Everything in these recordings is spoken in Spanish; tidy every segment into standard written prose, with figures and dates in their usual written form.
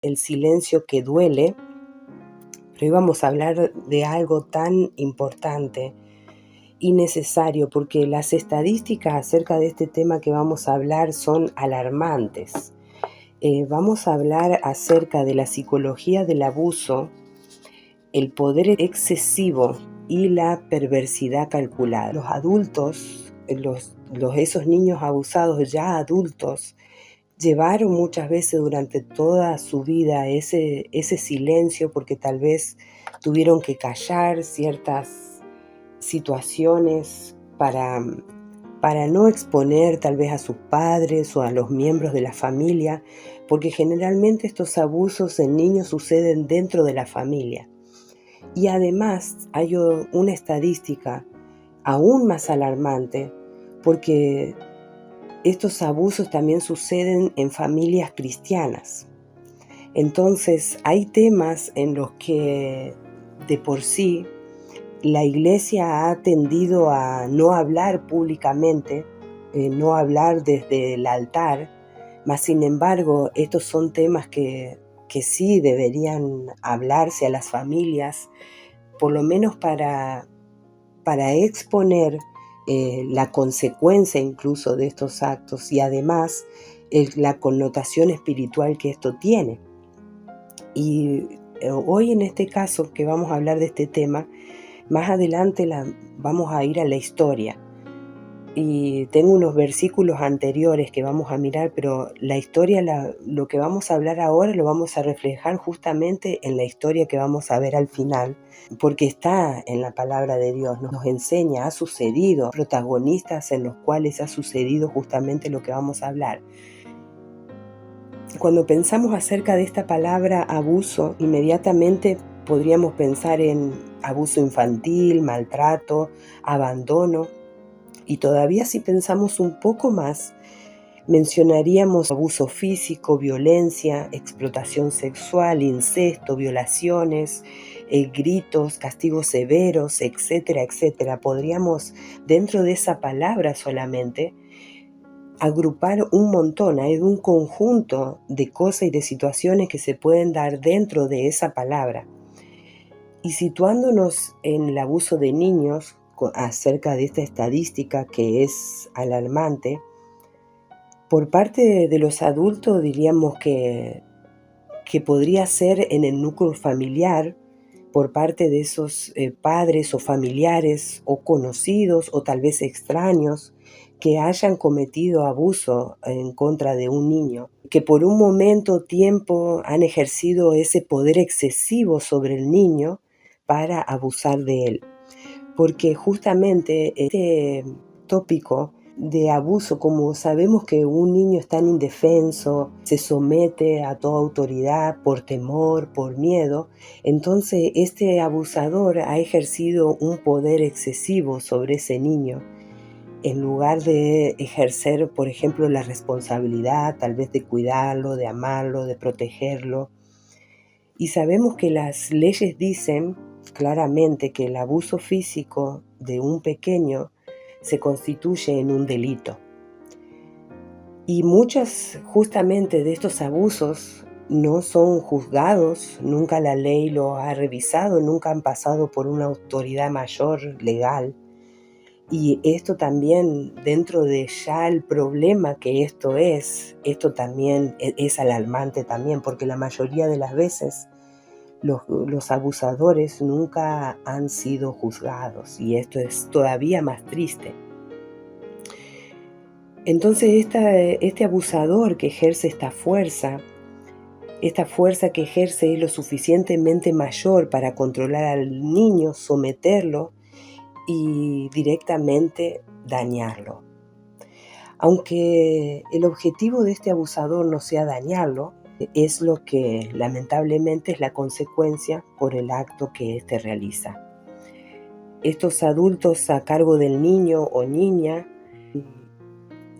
El silencio que duele, pero hoy vamos a hablar de algo tan importante y necesario, porque las estadísticas acerca de este tema que vamos a hablar son alarmantes. Vamos a hablar acerca de la psicología del abuso, el poder excesivo y la perversidad calculada. Los adultos, esos niños abusados ya adultos, llevaron muchas veces durante toda su vida ese silencio porque tal vez tuvieron que callar ciertas situaciones para no exponer tal vez a sus padres o a los miembros de la familia, porque generalmente estos abusos en niños suceden dentro de la familia. Y además hay una estadística aún más alarmante, porque estos abusos también suceden en familias cristianas. Entonces, hay temas en los que de por sí la iglesia ha tendido a no hablar públicamente, no hablar desde el altar, mas sin embargo, estos son temas que sí deberían hablarse a las familias, por lo menos para exponer la consecuencia incluso de estos actos y además la connotación espiritual que esto tiene. Y hoy en este caso que vamos a hablar de este tema, más adelante vamos a ir a la historia. Y tengo unos versículos anteriores que vamos a mirar, pero la historia, lo que vamos a hablar ahora, lo vamos a reflejar justamente en la historia que vamos a ver al final, porque está en la palabra de Dios, nos enseña, ha sucedido, protagonistas en los cuales ha sucedido justamente lo que vamos a hablar. Cuando pensamos acerca de esta palabra abuso, inmediatamente podríamos pensar en abuso infantil, maltrato, abandono. Y todavía si pensamos un poco más, mencionaríamos abuso físico, violencia, explotación sexual, incesto, violaciones, gritos, castigos severos, etcétera, etcétera. Podríamos, dentro de esa palabra solamente, agrupar un montón, hay un conjunto de cosas y de situaciones que se pueden dar dentro de esa palabra. Y situándonos en el abuso de niños, acerca de esta estadística que es alarmante, por parte de los adultos diríamos que podría ser en el núcleo familiar, por parte de esos padres o familiares o conocidos o tal vez extraños que hayan cometido abuso en contra de un niño, que por un momento o tiempo han ejercido ese poder excesivo sobre el niño para abusar de él. Porque justamente este tópico de abuso, como sabemos que un niño es tan indefenso, se somete a toda autoridad por temor, por miedo, entonces este abusador ha ejercido un poder excesivo sobre ese niño, en lugar de ejercer, por ejemplo, la responsabilidad, tal vez de cuidarlo, de amarlo, de protegerlo. Y sabemos que las leyes dicen claramente que el abuso físico de un pequeño se constituye en un delito. Y muchos justamente de estos abusos no son juzgados, nunca la ley lo ha revisado, nunca han pasado por una autoridad mayor legal. Y esto también, dentro de ya el problema que esto también es alarmante también, porque la mayoría de las veces los abusadores nunca han sido juzgados, y esto es todavía más triste. Entonces este abusador que ejerce esta fuerza que ejerce es lo suficientemente mayor para controlar al niño, someterlo y directamente dañarlo. Aunque el objetivo de este abusador no sea dañarlo, es lo que lamentablemente es la consecuencia por el acto que éste realiza. Estos adultos a cargo del niño o niña,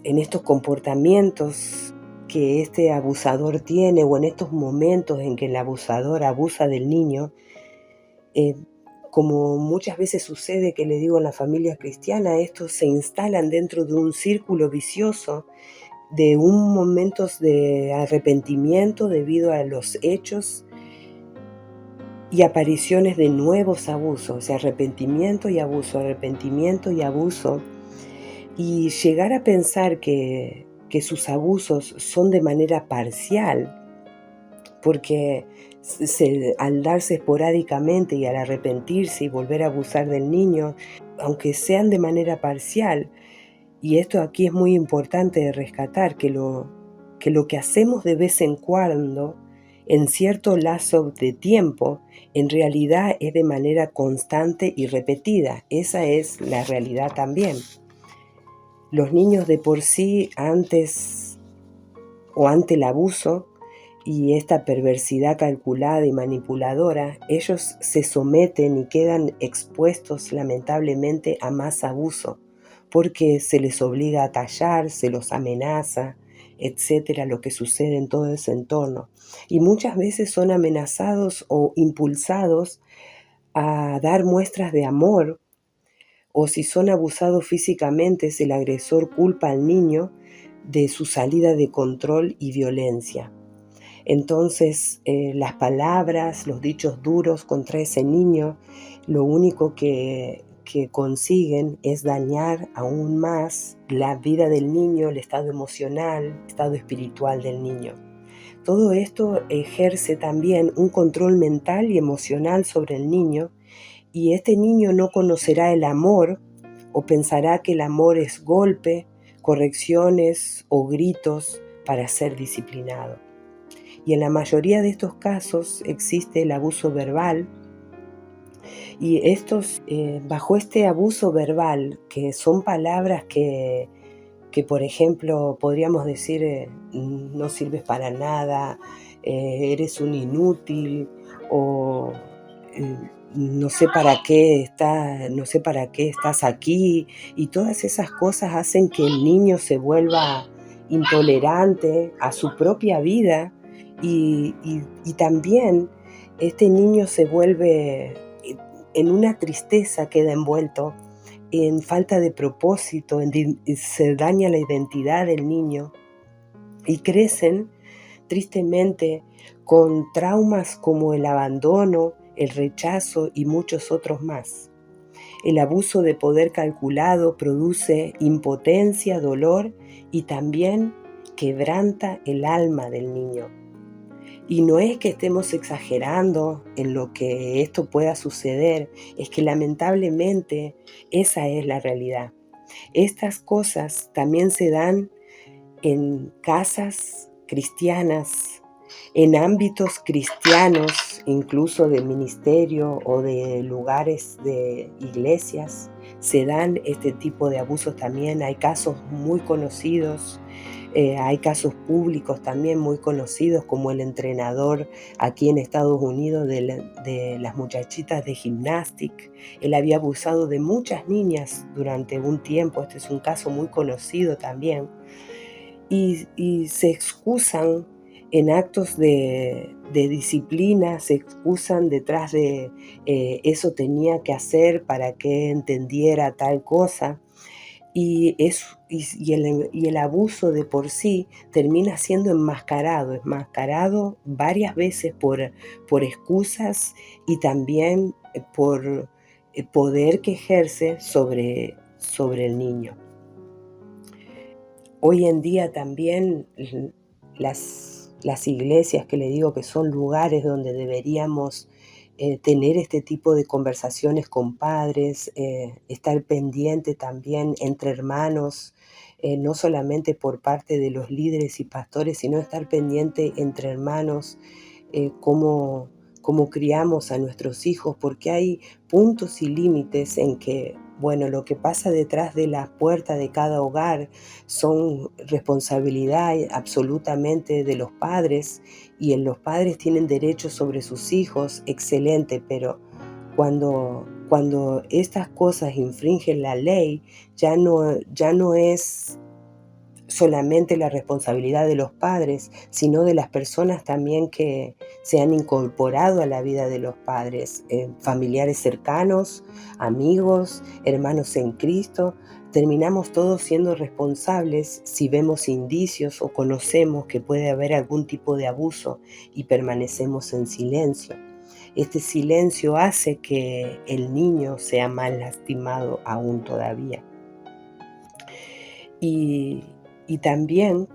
en estos comportamientos que este abusador tiene o en estos momentos en que el abusador abusa del niño, como muchas veces sucede, que le digo en la familia cristiana, estos se instalan dentro de un círculo vicioso de un momentos de arrepentimiento debido a los hechos y apariciones de nuevos abusos, o sea, arrepentimiento y abuso, y llegar a pensar que sus abusos son de manera parcial, porque al darse esporádicamente y al arrepentirse y volver a abusar del niño, aunque sean de manera parcial, y esto aquí es muy importante de rescatar, que lo que hacemos de vez en cuando, en cierto lazo de tiempo, en realidad es de manera constante y repetida. Esa es la realidad también. Los niños de por sí, antes o ante el abuso y esta perversidad calculada y manipuladora, ellos se someten y quedan expuestos lamentablemente a más abuso, porque se les obliga a callar, se los amenaza, etcétera, lo que sucede en todo ese entorno. Y muchas veces son amenazados o impulsados a dar muestras de amor, o si son abusados físicamente, es el agresor culpa al niño de su salida de control y violencia. Entonces, las palabras, los dichos duros contra ese niño, lo único que consiguen es dañar aún más la vida del niño, el estado emocional, el estado espiritual del niño. Todo esto ejerce también un control mental y emocional sobre el niño, y este niño no conocerá el amor o pensará que el amor es golpe, correcciones o gritos para ser disciplinado. Y en la mayoría de estos casos existe el abuso verbal, y bajo este abuso verbal, que son palabras que por ejemplo, podríamos decir, no sirves para nada, eres un inútil, o eh, no sé para qué estás aquí, y todas esas cosas hacen que el niño se vuelva intolerante a su propia vida, y también este niño se vuelve en una tristeza, queda envuelto en falta de propósito, se daña la identidad del niño, y crecen tristemente con traumas como el abandono, el rechazo y muchos otros más. El abuso de poder calculado produce impotencia, dolor y también quebranta el alma del niño. Y no es que estemos exagerando en lo que esto pueda suceder, es que lamentablemente esa es la realidad. Estas cosas también se dan en casas cristianas, en ámbitos cristianos, incluso de ministerio o de lugares de iglesias, se dan este tipo de abusos también. Hay casos muy conocidos, hay casos públicos también muy conocidos, como el entrenador aquí en Estados Unidos de las muchachitas de gimnástica. Él había abusado de muchas niñas durante un tiempo. Este es un caso muy conocido también. Y se excusan en actos de disciplina, se excusan detrás de eso tenía que hacer para que entendiera tal cosa. Y el abuso de por sí termina siendo enmascarado varias veces por excusas, y también por poder que ejerce sobre el niño. Hoy en día también las iglesias, que le digo que son lugares donde deberíamos tener este tipo de conversaciones con padres, estar pendiente también entre hermanos, no solamente por parte de los líderes y pastores, sino estar pendiente entre hermanos, cómo criamos a nuestros hijos, porque hay puntos y límites en que, bueno, lo que pasa detrás de la puerta de cada hogar son responsabilidad absolutamente de los padres, y los padres tienen derechos sobre sus hijos, excelente, pero cuando estas cosas infringen la ley, ya no es solamente la responsabilidad de los padres, sino de las personas también que se han incorporado a la vida de los padres, familiares cercanos, amigos, hermanos en Cristo. terminamos todos siendo responsables si vemos indicios o conocemos que puede haber algún tipo de abuso y permanecemos en silencio. Este silencio hace que el niño sea más lastimado aún todavía. Y, y también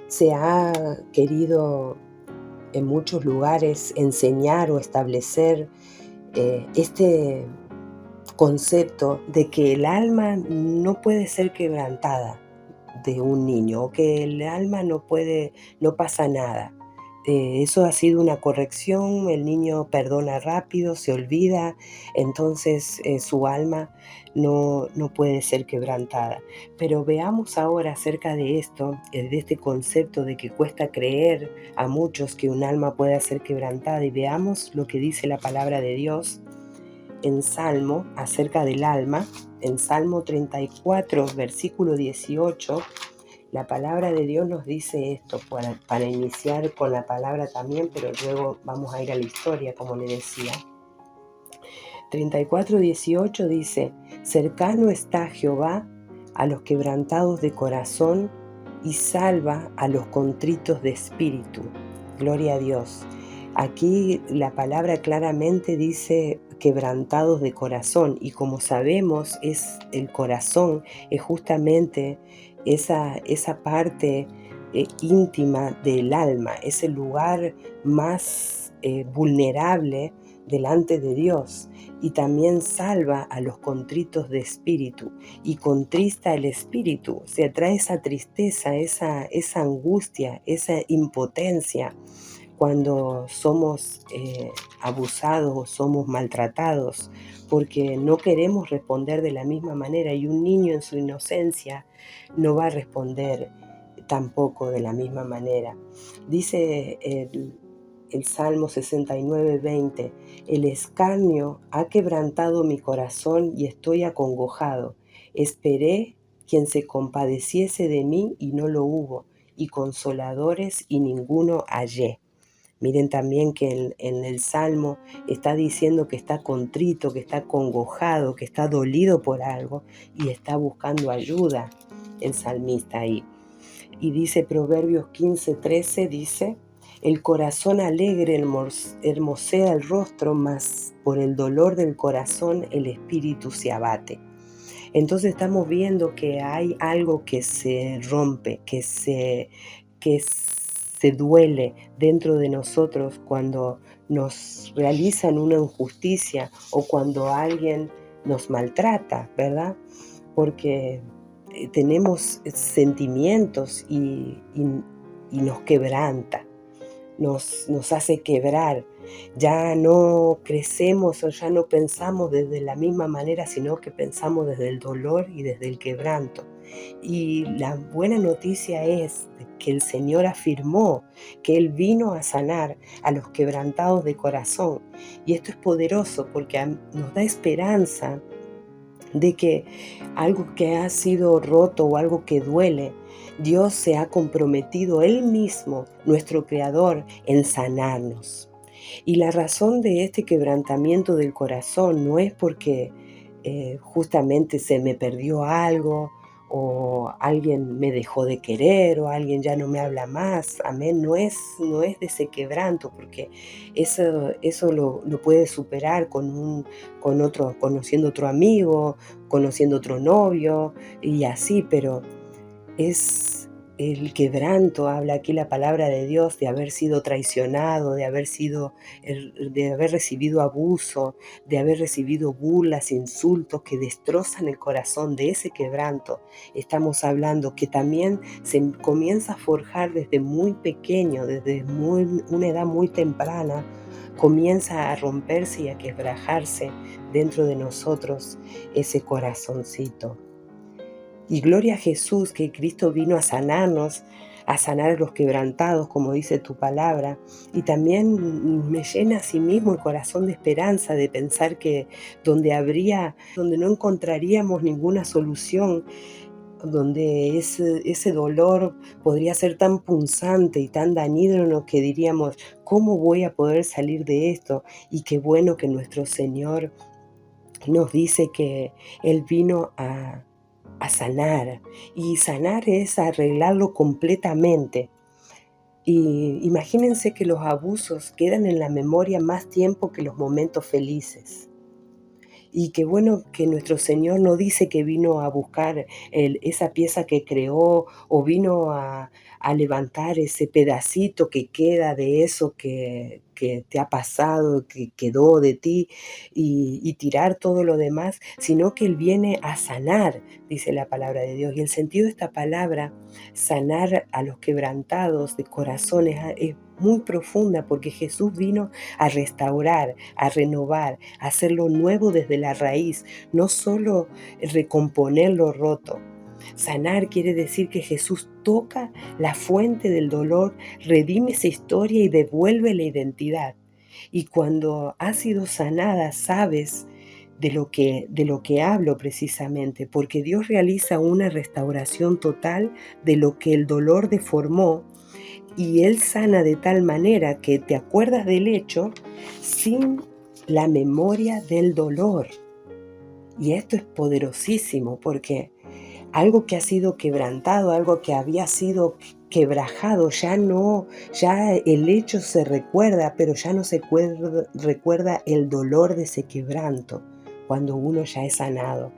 se ha querido en muchos lugares enseñar o establecer este concepto de que el alma no puede ser quebrantada de un niño, o que el alma no pasa nada. Eso ha sido una corrección, el niño perdona rápido, se olvida, entonces su alma no puede ser quebrantada. Pero veamos ahora acerca de esto, de este concepto de que cuesta creer a muchos que un alma pueda ser quebrantada, y veamos lo que dice la palabra de Dios en Salmo acerca del alma. En Salmo 34, versículo 18, la palabra de Dios nos dice esto, para iniciar con la palabra también, pero luego vamos a ir a la historia, como le decía. 34:18 dice: cercano está Jehová a los quebrantados de corazón y salva a los contritos de espíritu. Gloria a Dios. Aquí la palabra claramente dice quebrantados de corazón, y como sabemos, el corazón es justamente esa parte íntima del alma, es el lugar más vulnerable delante de Dios, y también salva a los contritos de espíritu, y contrista el espíritu, o sea, trae esa tristeza, esa angustia, esa impotencia cuando somos abusados o somos maltratados, porque no queremos responder de la misma manera, y un niño en su inocencia no va a responder tampoco de la misma manera. Dice el Salmo 69:20: el escarnio ha quebrantado mi corazón y estoy acongojado. Esperé quien se compadeciese de mí y no lo hubo, y consoladores y ninguno hallé. Miren también que en el Salmo está diciendo que está contrito, que está acongojado, que está dolido por algo y está buscando ayuda el salmista ahí. Y dice Proverbios 15:13, dice: el corazón alegre hermosea el rostro, mas por el dolor del corazón el espíritu se abate. Entonces estamos viendo que hay algo que se rompe, que se duele dentro de nosotros cuando nos realizan una injusticia o cuando alguien nos maltrata, ¿verdad? Porque tenemos sentimientos y nos quebranta, nos hace quebrar. Ya no crecemos o ya no pensamos desde la misma manera, sino que pensamos desde el dolor y desde el quebranto. Y la buena noticia es que el Señor afirmó que Él vino a sanar a los quebrantados de corazón. Y esto es poderoso porque nos da esperanza de que algo que ha sido roto o algo que duele, Dios se ha comprometido Él mismo, nuestro Creador, en sanarnos. Y la razón de este quebrantamiento del corazón no es porque justamente se me perdió algo, o alguien me dejó de querer, o alguien ya no me habla más. Amén. No es de ese quebranto, porque eso lo puedes superar con otro, conociendo otro amigo, conociendo otro novio y así, pero es el quebranto. Habla aquí la palabra de Dios de haber sido traicionado, de haber recibido abuso, de haber recibido burlas, insultos que destrozan el corazón. De ese quebranto estamos hablando, que también se comienza a forjar desde muy pequeño, desde una edad muy temprana. Comienza a romperse y a quebrajarse dentro de nosotros ese corazoncito. Y gloria a Jesús, que Cristo vino a sanarnos, a sanar a los quebrantados, como dice tu palabra. Y también me llena a sí mismo el corazón de esperanza, de pensar que donde no encontraríamos ninguna solución, donde ese dolor podría ser tan punzante y tan dañino que diríamos: ¿cómo voy a poder salir de esto? Y qué bueno que nuestro Señor nos dice que Él vino a sanar. Y sanar es arreglarlo completamente. Y imagínense que los abusos quedan en la memoria más tiempo que los momentos felices. Y qué bueno que nuestro Señor no dice que vino a buscar esa pieza que creó o vino a levantar ese pedacito que queda de eso que te ha pasado, que quedó de ti y tirar todo lo demás, sino que Él viene a sanar, dice la palabra de Dios. Y el sentido de esta palabra, sanar a los quebrantados de corazones, es muy profunda porque Jesús vino a restaurar, a renovar, a hacerlo nuevo desde la raíz, no solo recomponer lo roto. Sanar quiere decir que Jesús toca la fuente del dolor, redime esa historia y devuelve la identidad. Y cuando has sido sanada, sabes de lo que hablo precisamente, porque Dios realiza una restauración total de lo que el dolor deformó y Él sana de tal manera que te acuerdas del hecho sin la memoria del dolor. Y esto es poderosísimo porque algo que ha sido quebrantado, algo que había sido quebrajado, ya el hecho se recuerda, pero ya no se recuerda el dolor de ese quebranto cuando uno ya es sanado.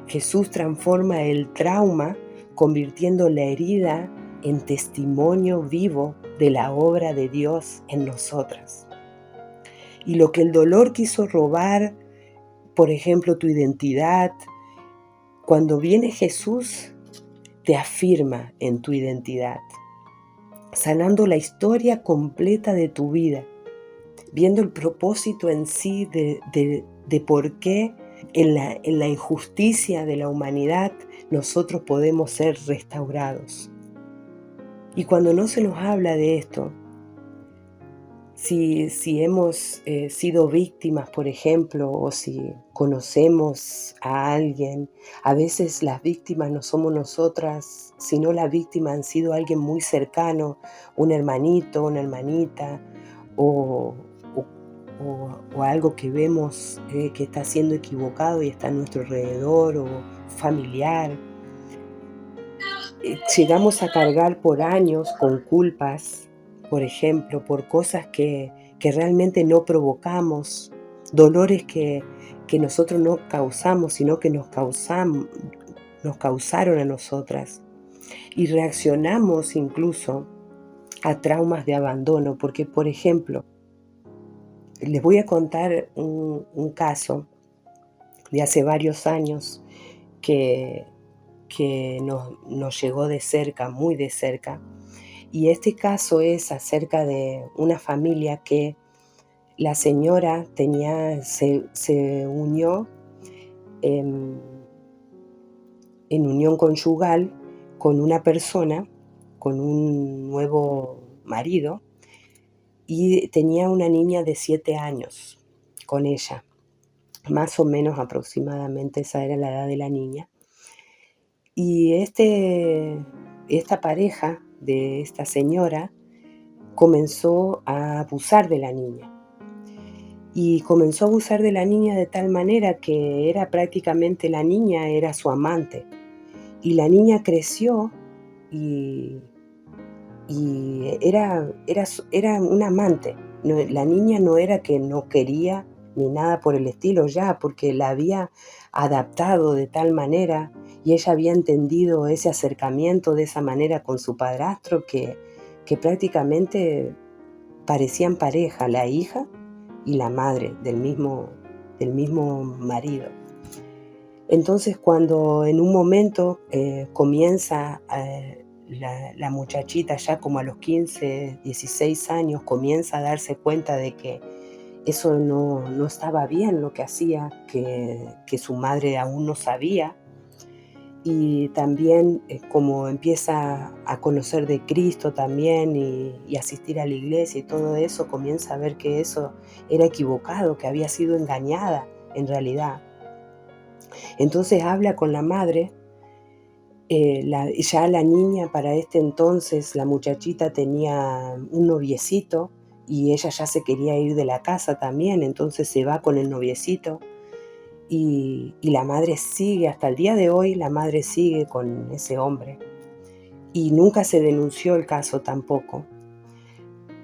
Jesús transforma el trauma convirtiendo la herida en testimonio vivo de la obra de Dios en nosotras. Y lo que el dolor quiso robar, por ejemplo, tu identidad, cuando viene Jesús, te afirma en tu identidad, sanando la historia completa de tu vida, viendo el propósito en sí de por qué en la injusticia de la humanidad nosotros podemos ser restaurados. Y cuando no se nos habla de esto, si hemos sido víctimas, por ejemplo, o si conocemos a alguien, a veces las víctimas no somos nosotras, sino la víctima han sido alguien muy cercano, un hermanito, una hermanita, o, o algo que vemos que está siendo equivocado y está a nuestro alrededor, o familiar. Llegamos a cargar por años con culpas, por ejemplo, por cosas que realmente no provocamos, dolores que nosotros no causamos, sino que nos causaron a nosotras. Y reaccionamos incluso a traumas de abandono, porque, por ejemplo, les voy a contar un caso de hace varios años que, que nos llegó de cerca, muy de cerca. Y este caso es acerca de una familia que la señora se unió en, en unión conyugal con una persona, con un nuevo marido, y tenía una niña de 7 años con ella. Más o menos aproximadamente esa era la edad de la niña. Y esta pareja de esta señora comenzó a abusar de la niña. Y comenzó a abusar de la niña de tal manera que era prácticamente la niña era su amante. Y la niña creció y, era un amante. No, la niña no era que no quería ni nada por el estilo ya, porque la había adaptado de tal manera y ella había entendido ese acercamiento de esa manera con su padrastro que prácticamente parecían pareja, la hija y la madre del mismo marido. Entonces, cuando en un momento comienza la muchachita, ya como a los 15, 16 años, comienza a darse cuenta de que eso no estaba bien lo que hacía, que su madre aún no sabía, y también como empieza a conocer de Cristo también y asistir a la iglesia y todo eso, comienza a ver que eso era equivocado, que había sido engañada en realidad. Entonces habla con la madre. Ya la niña para este entonces, la muchachita tenía un noviecito y ella ya se quería ir de la casa también, entonces se va con el noviecito y la madre sigue, hasta el día de hoy, la madre sigue con ese hombre. Y nunca se denunció el caso tampoco.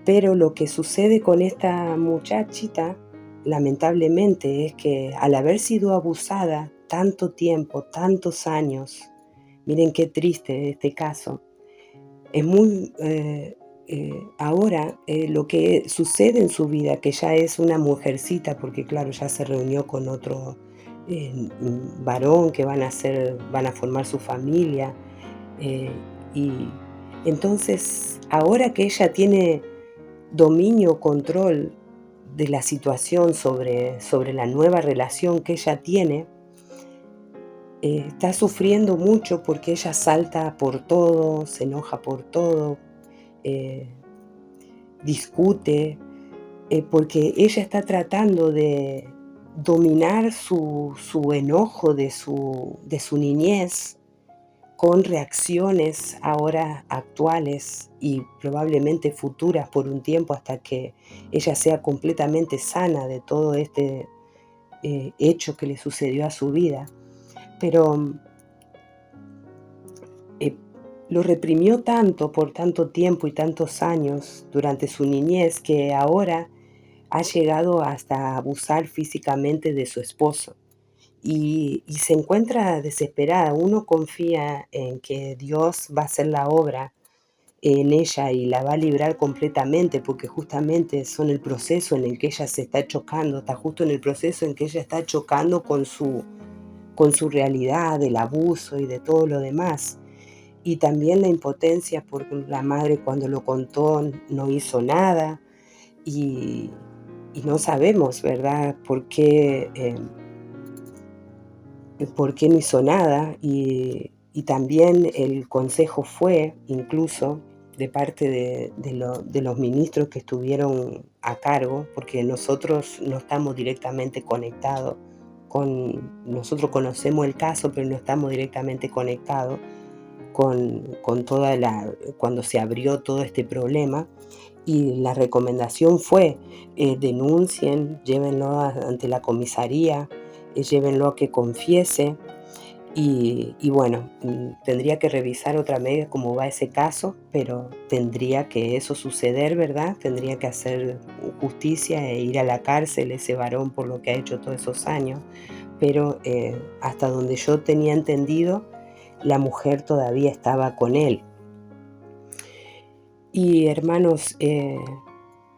Pero lo que sucede con esta muchachita, lamentablemente, es que al haber sido abusada tanto tiempo, tantos años, miren qué triste este caso, es muy, ahora lo que sucede en su vida, que ya es una mujercita, porque claro, ya se reunió con otro varón que van a formar su familia, y entonces ahora que ella tiene dominio, control de la situación sobre la nueva relación que ella tiene, está sufriendo mucho porque ella salta por todo, se enoja por todo, eh, discute, porque ella está tratando de dominar su enojo de su niñez con reacciones ahora actuales y probablemente futuras por un tiempo hasta que ella sea completamente sana de todo este hecho que le sucedió a su vida. Pero eh, lo reprimió tanto por tanto tiempo y tantos años durante su niñez que ahora ha llegado hasta abusar físicamente de su esposo. Y se encuentra desesperada. Uno confía en que Dios va a hacer la obra en ella y la va a librar completamente, porque justamente son el proceso en el que ella se está chocando, está justo en el proceso en que ella está chocando con su realidad del abuso y de todo lo demás. Y también la impotencia, porque la madre cuando lo contó no hizo nada y, y no sabemos, ¿verdad?, por qué no hizo nada. Y también el consejo fue, incluso, de parte de los ministros que estuvieron a cargo, porque nosotros no estamos directamente conectados nosotros conocemos el caso, pero no estamos directamente conectados con cuando se abrió todo este problema. Y la recomendación fue, denuncien, llévenlo ante la comisaría, llévenlo a que confiese. Y bueno, tendría que revisar otra vez cómo va ese caso, pero tendría que eso suceder, ¿verdad? Tendría que hacer justicia e ir a la cárcel ese varón por lo que ha hecho todos esos años. Pero hasta donde yo tenía entendido, la mujer todavía estaba con él. Y hermanos,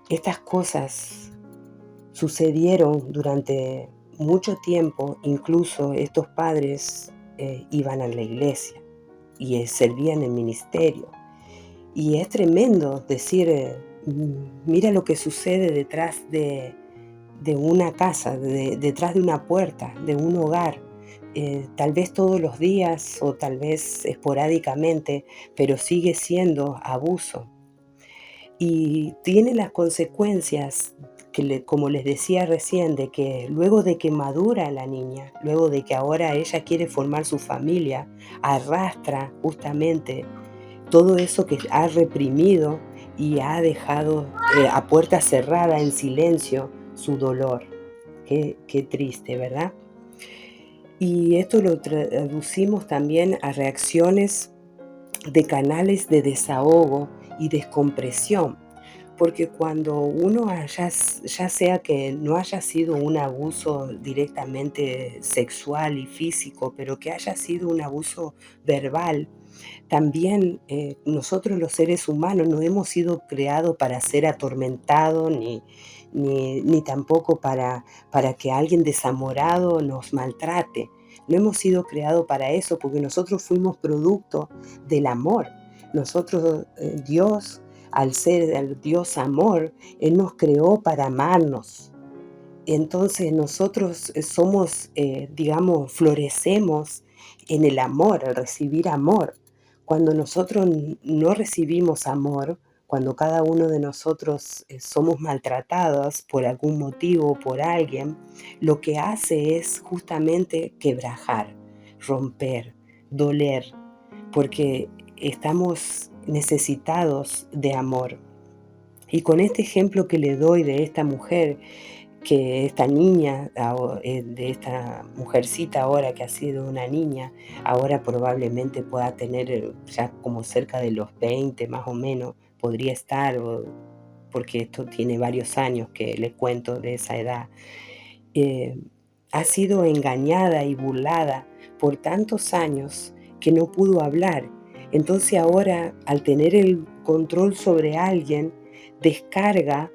estas cosas sucedieron durante mucho tiempo. Incluso estos padres iban a la iglesia y servían en ministerio. Y es tremendo decir, mira lo que sucede detrás de una casa, detrás de una puerta, de un hogar. Tal vez todos los días o tal vez esporádicamente, pero sigue siendo abuso. Y tiene las consecuencias como les decía recién, de que luego de que madura la niña, luego de que ahora ella quiere formar su familia, arrastra justamente todo eso que ha reprimido y ha dejado a puerta cerrada, en silencio, su dolor. Qué triste, ¿verdad? Y esto lo traducimos también a reacciones de canales de desahogo y descompresión, porque cuando uno ya sea que no haya sido un abuso directamente sexual y físico, pero que haya sido un abuso verbal, también nosotros los seres humanos no hemos sido creados para ser atormentados ni tampoco para que alguien desamorado nos maltrate. No hemos sido creados para eso, porque nosotros fuimos producto del amor. Nosotros, Dios, al ser el Dios amor, Él nos creó para amarnos. Entonces nosotros somos, digamos, florecemos en el amor, al recibir amor. Cuando nosotros no recibimos amor, cuando cada uno de nosotros somos maltratados por algún motivo o por alguien, lo que hace es justamente quebrajar, romper, doler, porque estamos necesitados de amor. Y con este ejemplo que le doy de esta mujer, que esta niña, de esta mujercita ahora que ha sido una niña, ahora probablemente pueda tener ya como cerca de los 20 más o menos, podría estar, porque esto tiene varios años que le cuento de esa edad. eh, ha sido engañada y burlada por tantos años que no pudo hablar. Entonces ahora, al tener el control sobre alguien, descarga,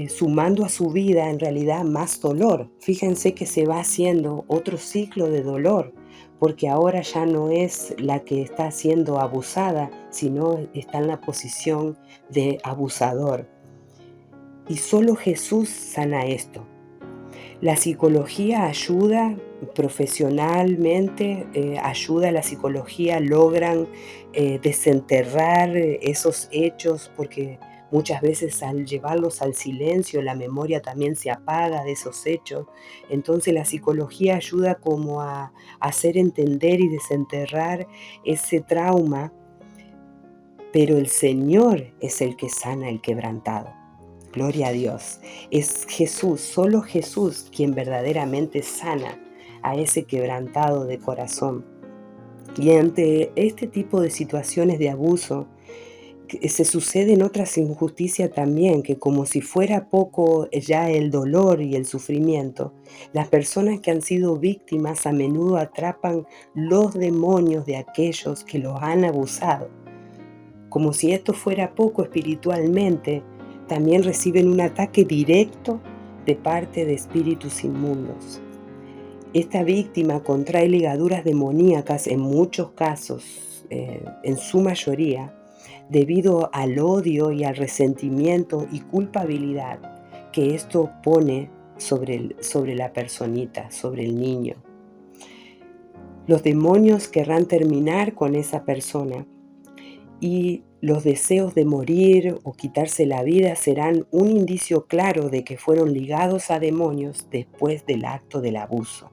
sumando a su vida en realidad más dolor. Fíjense que se va haciendo otro ciclo de dolor, porque ahora ya no es la que está siendo abusada, sino está en la posición de abusador. Y solo Jesús sana esto. La psicología ayuda profesionalmente, ayuda a la psicología, logran desenterrar esos hechos, porque muchas veces al llevarlos al silencio, la memoria también se apaga de esos hechos. Entonces la psicología ayuda como a hacer entender y desenterrar ese trauma, pero el Señor es el que sana el quebrantado. Gloria a Dios. Es Jesús, solo Jesús, quien verdaderamente sana a ese quebrantado de corazón. Y ante este tipo de situaciones de abuso, se suceden otras injusticias también, que como si fuera poco ya el dolor y el sufrimiento, las personas que han sido víctimas a menudo atrapan los demonios de aquellos que los han abusado. Como si esto fuera poco espiritualmente, también reciben un ataque directo de parte de espíritus inmundos. Esta víctima contrae ligaduras demoníacas en muchos casos, en su mayoría, debido al odio y al resentimiento y culpabilidad que esto pone sobre la personita, sobre el niño. Los demonios querrán terminar con esa persona, y los deseos de morir o quitarse la vida serán un indicio claro de que fueron ligados a demonios después del acto del abuso.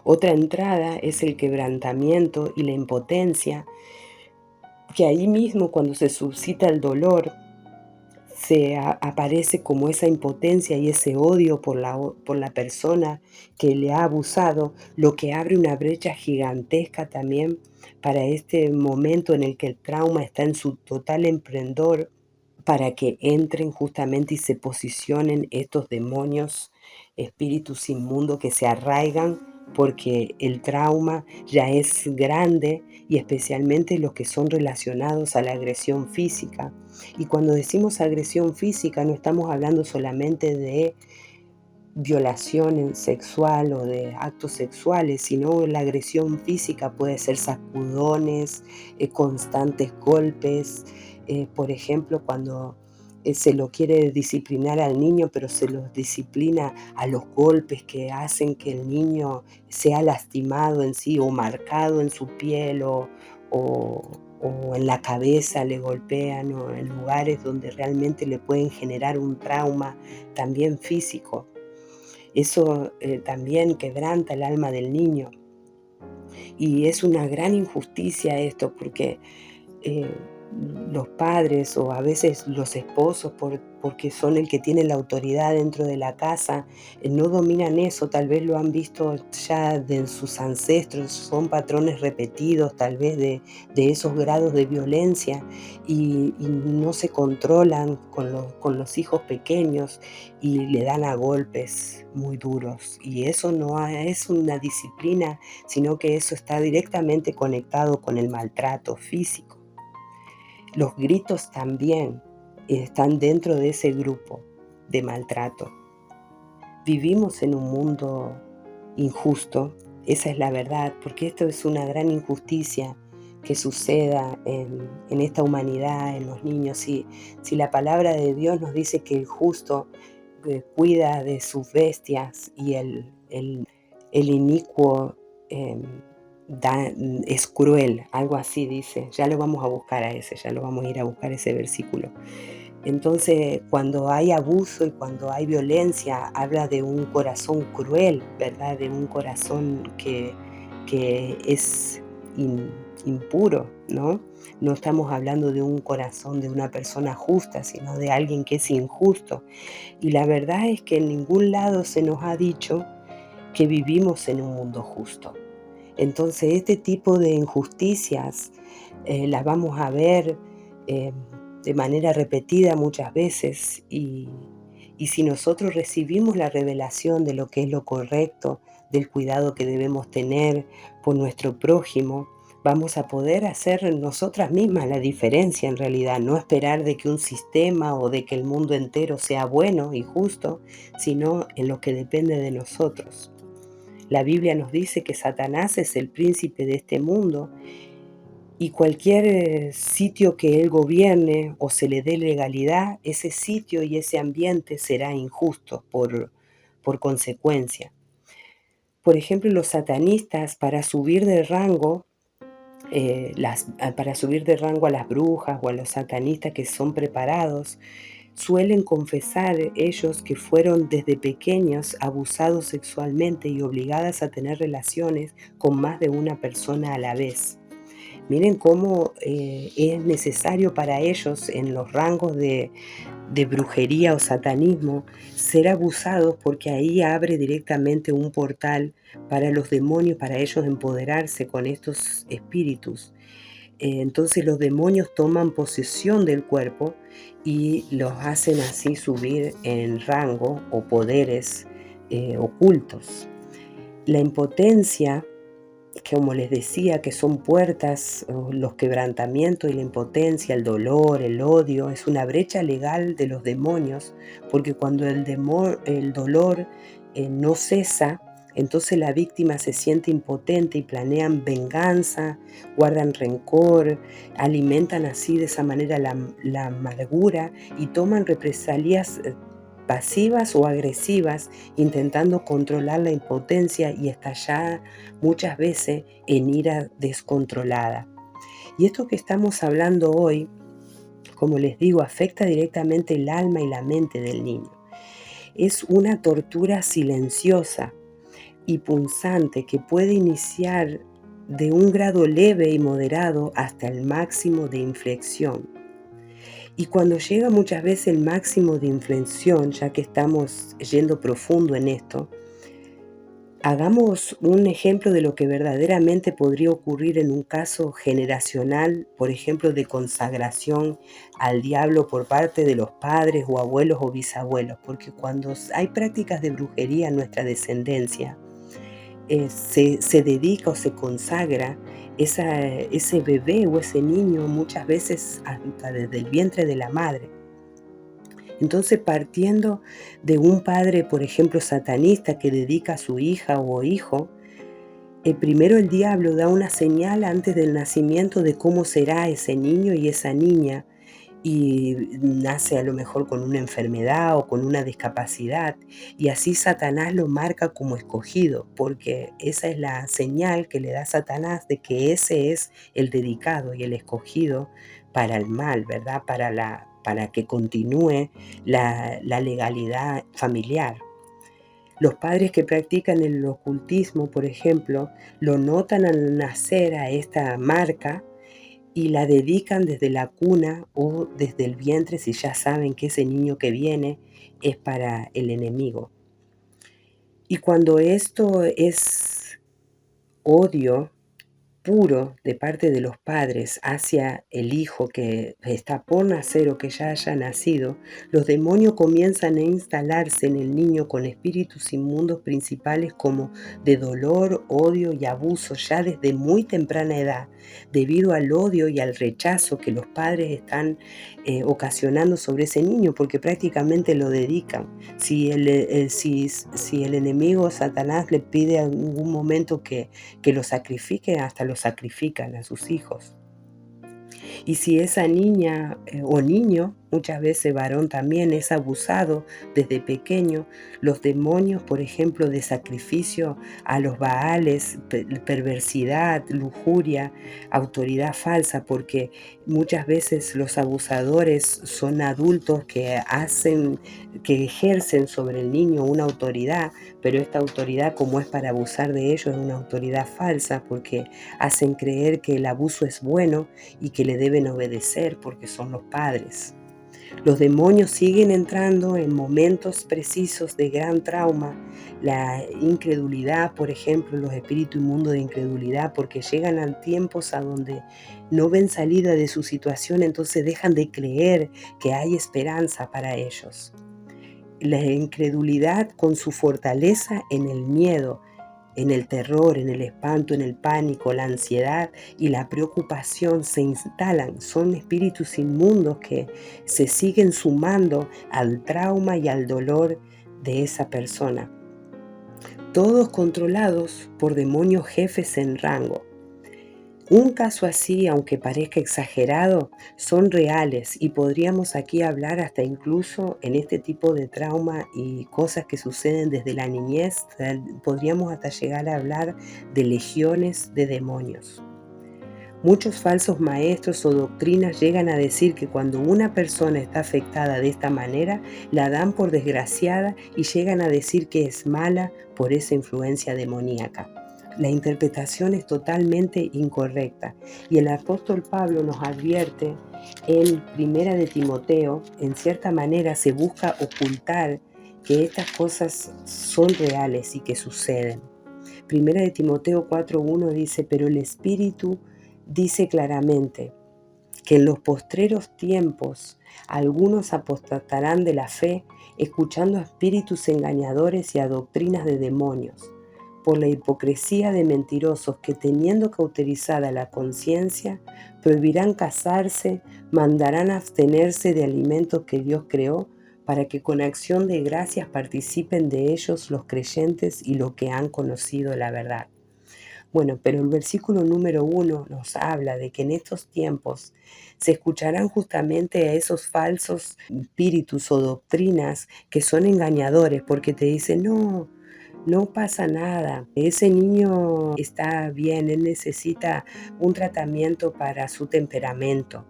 Otra entrada es el quebrantamiento y la impotencia, que ahí mismo, cuando se suscita el dolor, aparece como esa impotencia y ese odio por la persona que le ha abusado, lo que abre una brecha gigantesca también para este momento en el que el trauma está en su total esplendor, para que entren justamente y se posicionen estos demonios, espíritus inmundos que se arraigan, porque el trauma ya es grande, y especialmente los que son relacionados a la agresión física. Y cuando decimos agresión física, no estamos hablando solamente de violación sexual o de actos sexuales, sino la agresión física puede ser sacudones, constantes golpes. Por ejemplo, cuando se lo quiere disciplinar al niño, pero se los disciplina a los golpes que hacen que el niño sea lastimado en sí, o marcado en su piel, o, o en la cabeza le golpean, o en lugares donde realmente le pueden generar un trauma también físico. Eso también quebranta el alma del niño. Y es una gran injusticia esto, porque eh, los padres, o a veces los esposos, porque son el que tiene la autoridad dentro de la casa, no dominan eso. Tal vez lo han visto ya de sus ancestros, son patrones repetidos tal vez de esos grados de violencia, y no se controlan con los hijos pequeños, y le dan a golpes muy duros. Y eso no es una disciplina, sino que eso está directamente conectado con el maltrato físico. Los gritos también están dentro de ese grupo de maltrato. Vivimos en un mundo injusto, esa es la verdad, porque esto es una gran injusticia que suceda en esta humanidad, en los niños. Si la palabra de Dios nos dice que el justo cuida de sus bestias, y el inicuo em, es cruel, algo así dice. Ya lo vamos a buscar a ese, ya lo vamos a ir a buscar ese versículo. Entonces, cuando hay abuso y cuando hay violencia, habla de un corazón cruel, ¿verdad? De un corazón que es impuro, ¿no? No estamos hablando de un corazón de una persona justa, sino de alguien que es injusto. Y la verdad es que en ningún lado se nos ha dicho que vivimos en un mundo justo. Entonces, este tipo de injusticias las vamos a ver eh, de manera repetida muchas veces y si nosotros recibimos la revelación de lo que es lo correcto, del cuidado que debemos tener por nuestro prójimo, vamos a poder hacer nosotras mismas la diferencia en realidad, no esperar de que un sistema o de que el mundo entero sea bueno y justo, sino en lo que depende de nosotros. La Biblia nos dice que Satanás es el príncipe de este mundo y cualquier sitio que él gobierne o se le dé legalidad, ese sitio y ese ambiente será injusto por consecuencia. Por ejemplo, los satanistas para subir de rango, para subir de rango a las brujas o a los satanistas que son preparados, suelen confesar ellos que fueron desde pequeños abusados sexualmente y obligadas a tener relaciones con más de una persona a la vez. Miren cómo es necesario para ellos en los rangos de brujería o satanismo ser abusados porque ahí abre directamente un portal para los demonios, para ellos empoderarse con estos espíritus. Entonces los demonios toman posesión del cuerpo y los hacen así subir en rango o poderes ocultos. La impotencia, como les decía, que son puertas, o los quebrantamientos y la impotencia, el dolor, el odio, es una brecha legal de los demonios, porque cuando el dolor no cesa, entonces la víctima se siente impotente y planean venganza, guardan rencor, alimentan así de esa manera la amargura y toman represalias pasivas o agresivas, intentando controlar la impotencia y estallar muchas veces en ira descontrolada. Y esto que estamos hablando hoy, como les digo, afecta directamente el alma y la mente del niño. Es una tortura silenciosa y punzante que puede iniciar de un grado leve y moderado hasta el máximo de inflexión. Y cuando llega muchas veces el máximo de inflexión, ya que estamos yendo profundo en esto, hagamos un ejemplo de lo que verdaderamente podría ocurrir en un caso generacional, por ejemplo, de consagración al diablo por parte de los padres o abuelos o bisabuelos, porque cuando hay prácticas de brujería en nuestra descendencia, se dedica o se consagra ese bebé o ese niño muchas veces hasta desde el vientre de la madre. Entonces, partiendo de un padre, por ejemplo, satanista que dedica a su hija o hijo, primero el diablo da una señal antes del nacimiento de cómo será ese niño y esa niña, y nace a lo mejor con una enfermedad o con una discapacidad, y así Satanás lo marca como escogido, porque esa es la señal que le da Satanás de que ese es el dedicado y el escogido para el mal, ¿verdad? Para que continúe la legalidad familiar. Los padres que practican el ocultismo, por ejemplo, lo notan al nacer a esta marca y la dedican desde la cuna o desde el vientre si ya saben que ese niño que viene es para el enemigo. Y cuando esto es odio puro de parte de los padres hacia el hijo que está por nacer o que ya haya nacido, los demonios comienzan a instalarse en el niño con espíritus inmundos principales como de dolor, odio y abuso ya desde muy temprana edad, debido al odio y al rechazo que los padres están ocasionando sobre ese niño, porque prácticamente lo dedican. Si el enemigo Satanás le pide en algún momento que lo sacrifique, hasta lo sacrifican a sus hijos. Y si esa niña o niño muchas veces varón también, es abusado desde pequeño. Los demonios, por ejemplo, de sacrificio a los baales, perversidad, lujuria, autoridad falsa, porque muchas veces los abusadores son adultos que ejercen sobre el niño una autoridad, pero esta autoridad, como es para abusar de ellos, es una autoridad falsa, porque hacen creer que el abuso es bueno y que le deben obedecer porque son los padres. Los demonios siguen entrando en momentos precisos de gran trauma, la incredulidad, por ejemplo, los espíritus inmundos de incredulidad, porque llegan a tiempos a donde no ven salida de su situación, entonces dejan de creer que hay esperanza para ellos. La incredulidad con su fortaleza en el miedo, en el terror, en el espanto, en el pánico, la ansiedad y la preocupación se instalan. Son espíritus inmundos que se siguen sumando al trauma y al dolor de esa persona. Todos controlados por demonios jefes en rango. Un caso así, aunque parezca exagerado, son reales y podríamos aquí hablar hasta incluso en este tipo de trauma y cosas que suceden desde la niñez, podríamos hasta llegar a hablar de legiones de demonios. Muchos falsos maestros o doctrinas llegan a decir que cuando una persona está afectada de esta manera, la dan por desgraciada y llegan a decir que es mala por esa influencia demoníaca. La interpretación es totalmente incorrecta y el apóstol Pablo nos advierte en Primera de Timoteo, en cierta manera se busca ocultar que estas cosas son reales y que suceden. Primera de Timoteo 4:1 dice, pero el Espíritu dice claramente que en los postreros tiempos algunos apostatarán de la fe, escuchando a espíritus engañadores y a doctrinas de demonios, por la hipocresía de mentirosos que teniendo cauterizada la conciencia, prohibirán casarse, mandarán abstenerse de alimentos que Dios creó, para que con acción de gracias participen de ellos los creyentes y los que han conocido la verdad. Bueno, pero el versículo número 1 nos habla de que en estos tiempos se escucharán justamente a esos falsos espíritus o doctrinas que son engañadores, porque te dicen, no, no pasa nada, ese niño está bien, él necesita un tratamiento para su temperamento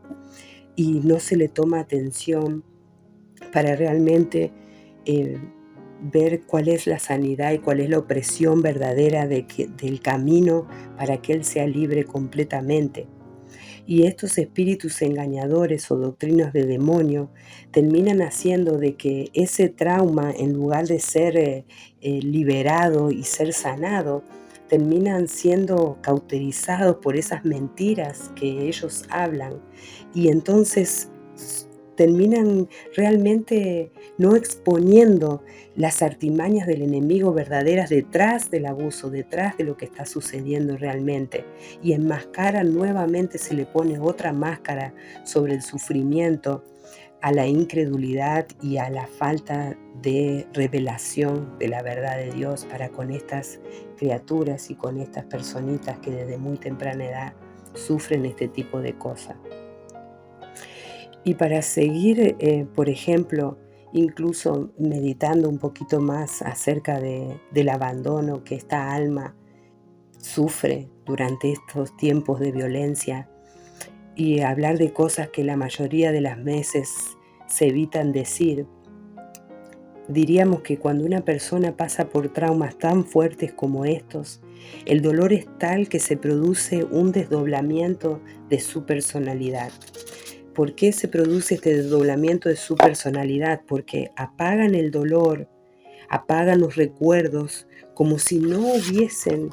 y no se le toma atención para realmente eh, ver cuál es la sanidad y cuál es la opresión verdadera del camino para que él sea libre completamente. Y estos espíritus engañadores o doctrinas de demonio terminan haciendo de que ese trauma, en lugar de ser liberado y ser sanado, terminan siendo cauterizados por esas mentiras que ellos hablan. Y entonces terminan realmente no exponiendo las artimañas del enemigo verdaderas detrás del abuso, detrás de lo que está sucediendo realmente. Y enmascaran nuevamente, se le pone otra máscara sobre el sufrimiento, a la incredulidad y a la falta de revelación de la verdad de Dios para con estas criaturas y con estas personitas que desde muy temprana edad sufren este tipo de cosas. Y para seguir, por ejemplo, incluso meditando un poquito más acerca del abandono que esta alma sufre durante estos tiempos de violencia y hablar de cosas que la mayoría de las veces se evitan decir, diríamos que cuando una persona pasa por traumas tan fuertes como estos, el dolor es tal que se produce un desdoblamiento de su personalidad. ¿Por qué se produce este desdoblamiento de su personalidad? Porque apagan el dolor, apagan los recuerdos, como si no hubiesen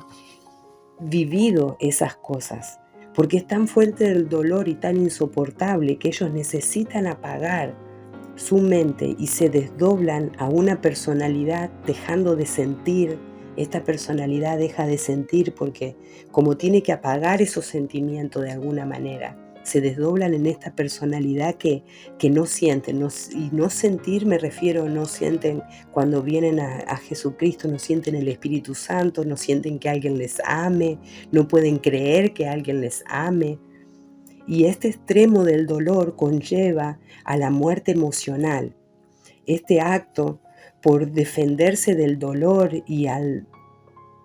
vivido esas cosas. Porque es tan fuerte el dolor y tan insoportable que ellos necesitan apagar su mente y se desdoblan a una personalidad dejando de sentir. Esta personalidad deja de sentir porque como tiene que apagar esos sentimientos de alguna manera, se desdoblan en esta personalidad que no sienten. Y no sentir me refiero, no sienten cuando vienen a Jesucristo, no sienten el Espíritu Santo, no sienten que alguien les ame, no pueden creer que alguien les ame. Y este extremo del dolor conlleva a la muerte emocional. Este acto, por defenderse del dolor y al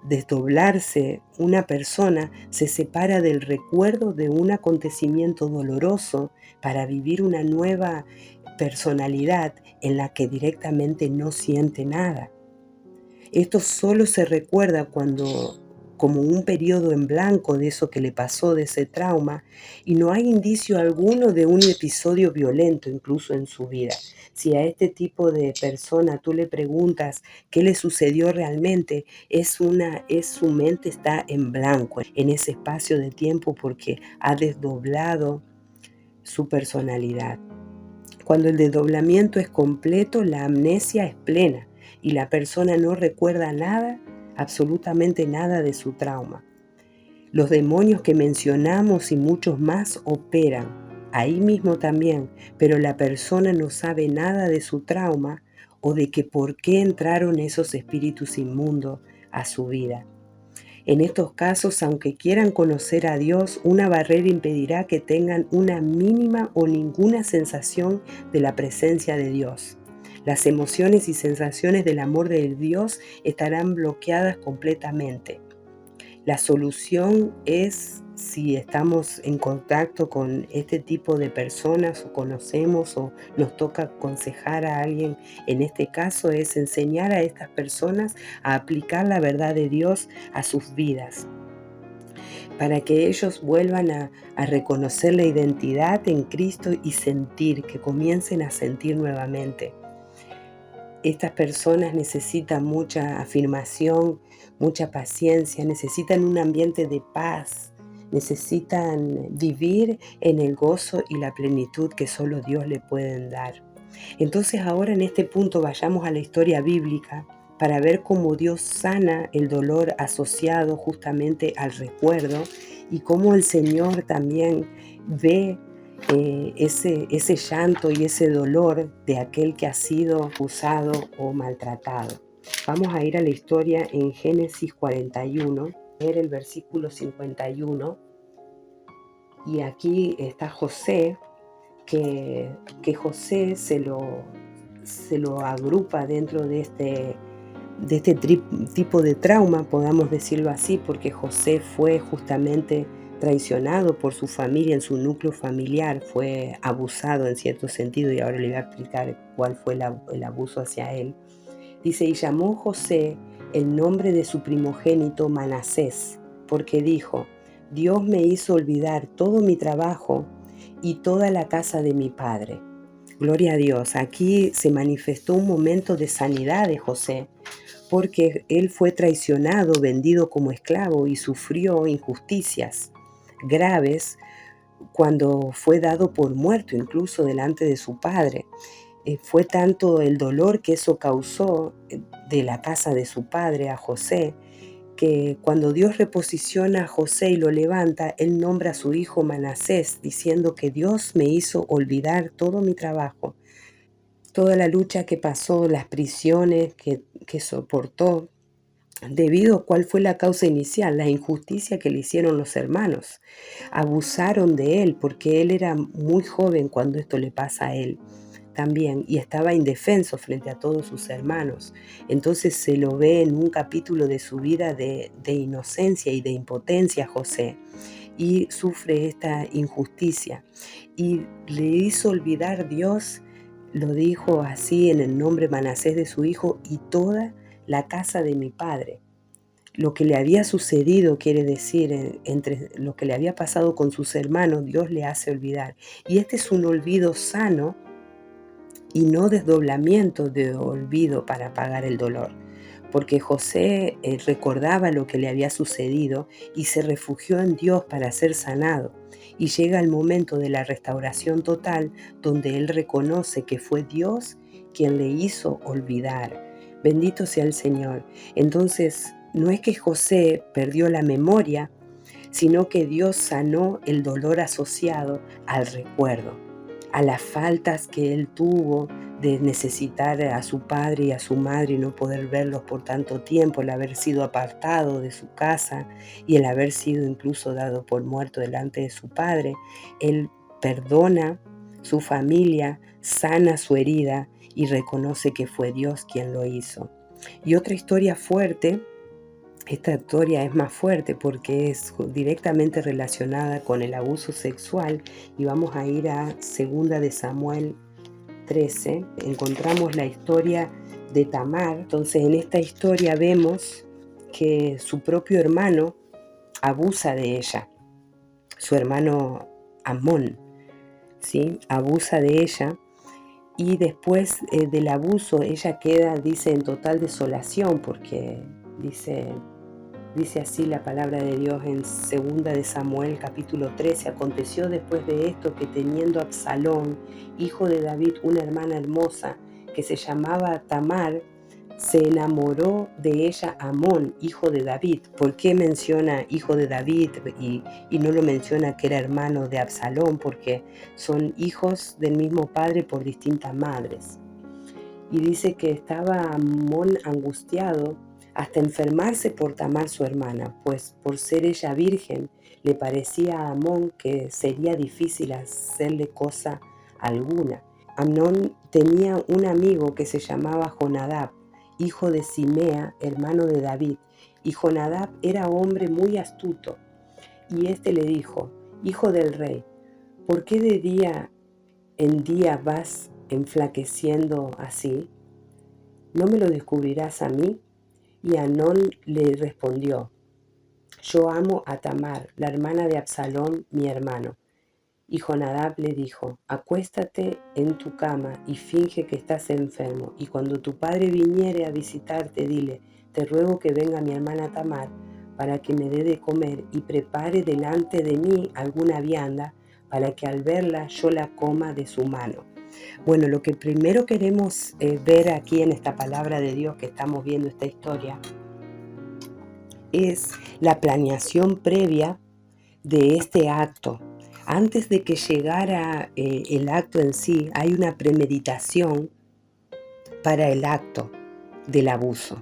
desdoblarse, una persona se separa del recuerdo de un acontecimiento doloroso para vivir una nueva personalidad en la que directamente no siente nada. Esto solo se recuerda cuando, como un periodo en blanco de eso que le pasó, de ese trauma, y no hay indicio alguno de un episodio violento incluso en su vida. Si a este tipo de persona tú le preguntas qué le sucedió realmente, es su mente está en blanco en ese espacio de tiempo porque ha desdoblado su personalidad. Cuando el desdoblamiento es completo, la amnesia es plena y la persona no recuerda nada, absolutamente nada de su trauma. Los demonios que mencionamos y muchos más operan ahí mismo también, pero la persona no sabe nada de su trauma o de que por qué entraron esos espíritus inmundos a su vida. En estos casos, aunque quieran conocer a Dios, una barrera impedirá que tengan una mínima o ninguna sensación de la presencia de Dios. Las emociones y sensaciones del amor de Dios estarán bloqueadas completamente. La solución es, si estamos en contacto con este tipo de personas o conocemos o nos toca aconsejar a alguien, en este caso es enseñar a estas personas a aplicar la verdad de Dios a sus vidas, para que ellos vuelvan a reconocer la identidad en Cristo y sentir, que comiencen a sentir nuevamente. Estas personas necesitan mucha afirmación, mucha paciencia, necesitan un ambiente de paz, necesitan vivir en el gozo y la plenitud que solo Dios le puede dar. Entonces ahora en este punto vayamos a la historia bíblica para ver cómo Dios sana el dolor asociado justamente al recuerdo y cómo el Señor también ve ese llanto y ese dolor de aquel que ha sido acusado o maltratado. Vamos a ir a la historia en Génesis 41, ver el versículo 51, y aquí está José, que José se lo agrupa dentro de este tipo de trauma, podamos decirlo así, porque José fue justamente traicionado por su familia, en su núcleo familiar, fue abusado en cierto sentido, y ahora le voy a explicar cuál fue el abuso hacia él. Dice, y llamó José el nombre de su primogénito Manasés, porque dijo, Dios me hizo olvidar todo mi trabajo y toda la casa de mi padre. Gloria a Dios, aquí se manifestó un momento de sanidad de José, porque él fue traicionado, vendido como esclavo y sufrió injusticias graves cuando fue dado por muerto incluso delante de su padre. Fue tanto el dolor que eso causó de la casa de su padre a José, que cuando Dios reposiciona a José y lo levanta, él nombra a su hijo Manasés, diciendo que Dios me hizo olvidar todo mi trabajo, toda la lucha que pasó, las prisiones que soportó, debido a cuál fue la causa inicial, la injusticia que le hicieron los hermanos. Abusaron de él porque él era muy joven cuando esto le pasa a él también, y estaba indefenso frente a todos sus hermanos. Entonces se lo ve en un capítulo de su vida de inocencia y de impotencia José, y sufre esta injusticia. Y le hizo olvidar Dios, lo dijo así en el nombre Manasés de su hijo, y toda la casa de mi padre. Lo que le había sucedido, quiere decir, entre lo que le había pasado con sus hermanos, Dios le hace olvidar. Y este es un olvido sano y no desdoblamiento de olvido para apagar el dolor, porque José recordaba lo que le había sucedido y se refugió en Dios para ser sanado. Y llega el momento de la restauración total, donde él reconoce que fue Dios quien le hizo olvidar. Bendito sea el Señor. Entonces, no es que José perdió la memoria, sino que Dios sanó el dolor asociado al recuerdo, a las faltas que él tuvo de necesitar a su padre y a su madre y no poder verlos por tanto tiempo, el haber sido apartado de su casa y el haber sido incluso dado por muerto delante de su padre, él perdona su familia, sana su herida y reconoce que fue Dios quien lo hizo. Y otra historia fuerte, esta historia es más fuerte porque es directamente relacionada con el abuso sexual y vamos a ir a 2 de Samuel 13. Encontramos la historia de Tamar. Entonces en esta historia vemos que su propio hermano abusa de ella, su hermano Amón, ¿sí? Abusa de ella. Y después del abuso ella queda, dice, en total desolación porque dice así la palabra de Dios en 2 de Samuel capítulo 13. Aconteció después de esto que teniendo Absalón, hijo de David, una hermana hermosa que se llamaba Tamar, se enamoró de ella Amón, hijo de David. ¿Por qué menciona hijo de David y no lo menciona que era hermano de Absalón? Porque son hijos del mismo padre por distintas madres. Y dice que estaba Amón angustiado hasta enfermarse por Tamar su hermana, pues por ser ella virgen le parecía a Amón que sería difícil hacerle cosa alguna. Amnón tenía un amigo que se llamaba Jonadab, hijo de Simea, hermano de David, y Jonadab era hombre muy astuto. Y éste le dijo: Hijo del rey, ¿por qué de día en día vas enflaqueciendo así? ¿No me lo descubrirás a mí? Y Amnón le respondió: Yo amo a Tamar, la hermana de Absalón, mi hermano. Y Jonadab le dijo: Acuéstate en tu cama y finge que estás enfermo, y cuando tu padre viniere a visitarte, dile: Te ruego que venga mi hermana Tamar para que me dé de comer y prepare delante de mí alguna vianda, para que al verla yo la coma de su mano. Bueno, lo que primero queremos ver aquí en esta palabra de Dios que estamos viendo esta historia es la planeación previa de este acto. Antes de que llegara el acto en sí, hay una premeditación para el acto del abuso.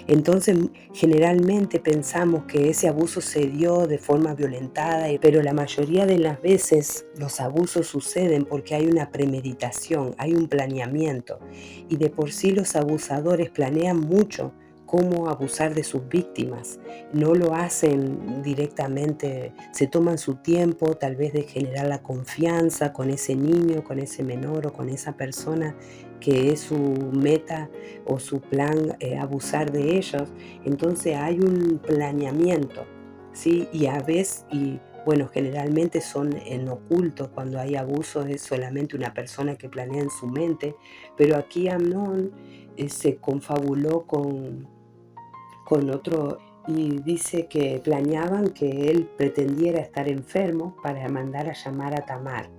Entonces, generalmente pensamos que ese abuso se dio de forma violentada, pero la mayoría de las veces los abusos suceden porque hay una premeditación, hay un planeamiento. Y de por sí los abusadores planean mucho cómo abusar de sus víctimas. No lo hacen directamente, se toman su tiempo tal vez de generar la confianza con ese niño, con ese menor o con esa persona que es su meta o su plan abusar de ellos. Entonces hay un planeamiento, ¿sí? Y a veces, y bueno, generalmente son en oculto. Cuando hay abuso es solamente una persona que planea en su mente, pero aquí Amnón se confabuló con otro y dice que planeaban que él pretendiera estar enfermo para mandar a llamar a Tamar.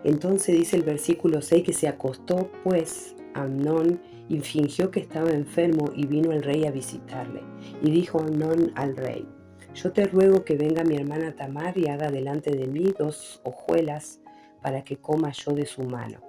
Entonces dice el versículo 6 que se acostó pues Amnón y fingió que estaba enfermo, y vino el rey a visitarle. Y dijo Amnón al rey: Yo te ruego que venga mi hermana Tamar y haga delante de mí 2 hojuelas para que coma yo de su mano.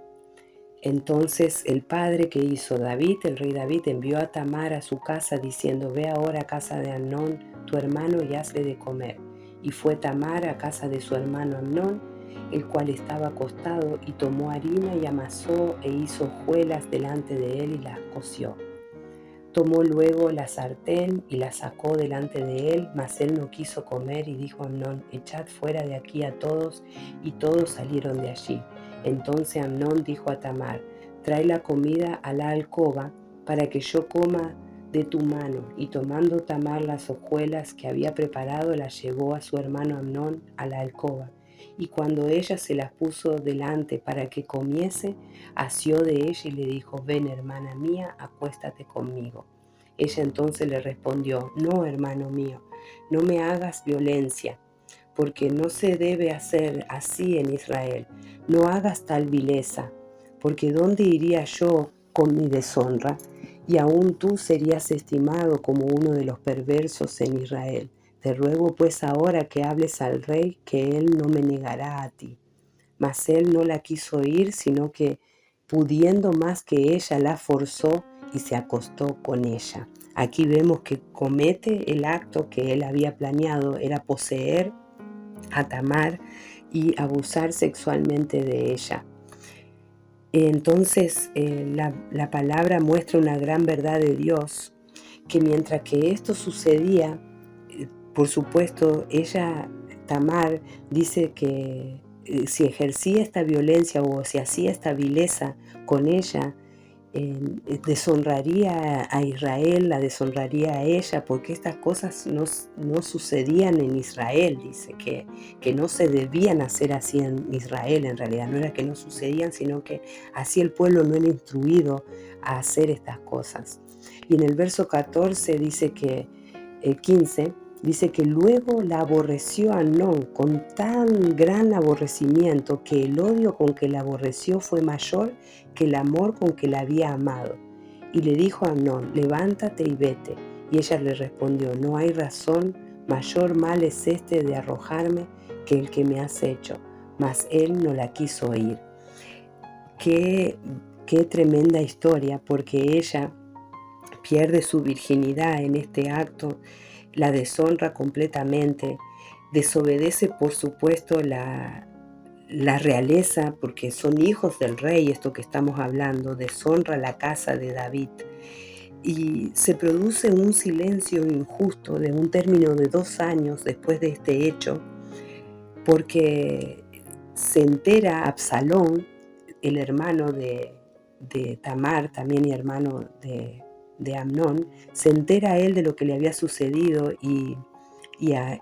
Entonces el padre que hizo David, el rey David, envió a Tamar a su casa diciendo: Ve ahora a casa de Amnón tu hermano y hazle de comer. Y fue Tamar a casa de su hermano Amnón, el cual estaba acostado, y tomó harina y amasó e hizo hojuelas delante de él y las coció. Tomó luego la sartén y la sacó delante de él, mas él no quiso comer, y dijo a Amnón: Echad fuera de aquí a todos. Y todos salieron de allí. Entonces Amnón dijo a Tamar: Trae la comida a la alcoba para que yo coma de tu mano. Y tomando Tamar las hojuelas que había preparado, las llevó a su hermano Amnón a la alcoba. Y cuando ella se las puso delante para que comiese, asió de ella y le dijo: Ven, hermana mía, acuéstate conmigo. Ella entonces le respondió: No, hermano mío, no me hagas violencia, porque no se debe hacer así en Israel. No hagas tal vileza, porque ¿dónde iría yo con mi deshonra? Y aún tú serías estimado como uno de los perversos en Israel. Te ruego pues ahora que hables al rey, que él no me negará a ti. Mas él no la quiso oír, sino que pudiendo más que ella, la forzó y se acostó con ella. Aquí vemos que comete el acto que él había planeado, era poseer a Tamar y abusar sexualmente de ella. Entonces la palabra muestra una gran verdad de Dios, que mientras que esto sucedía, por supuesto, ella, Tamar, dice que si ejercía esta violencia o si hacía esta vileza con ella, deshonraría a Israel, la deshonraría a ella, porque estas cosas no sucedían en Israel, dice que no se debían hacer así en Israel, en realidad no era que no sucedían, sino que así el pueblo no era instruido a hacer estas cosas. Y en el verso 14 dice que, 15, dice que luego la aborreció a Amnón con tan gran aborrecimiento que el odio con que la aborreció fue mayor que el amor con que la había amado. Y le dijo a Amnón, levántate y vete. Y ella le respondió, no hay razón, mayor mal es este de arrojarme que el que me has hecho. Mas él no la quiso oír. Qué tremenda historia, porque ella pierde su virginidad en este acto, la deshonra completamente, desobedece por supuesto la realeza, porque son hijos del rey, esto que estamos hablando, deshonra la casa de David. Y se produce un silencio injusto de un término de 2 años después de este hecho, porque se entera Absalón, el hermano de Tamar, también y hermano de Amnón, se entera él de lo que le había sucedido y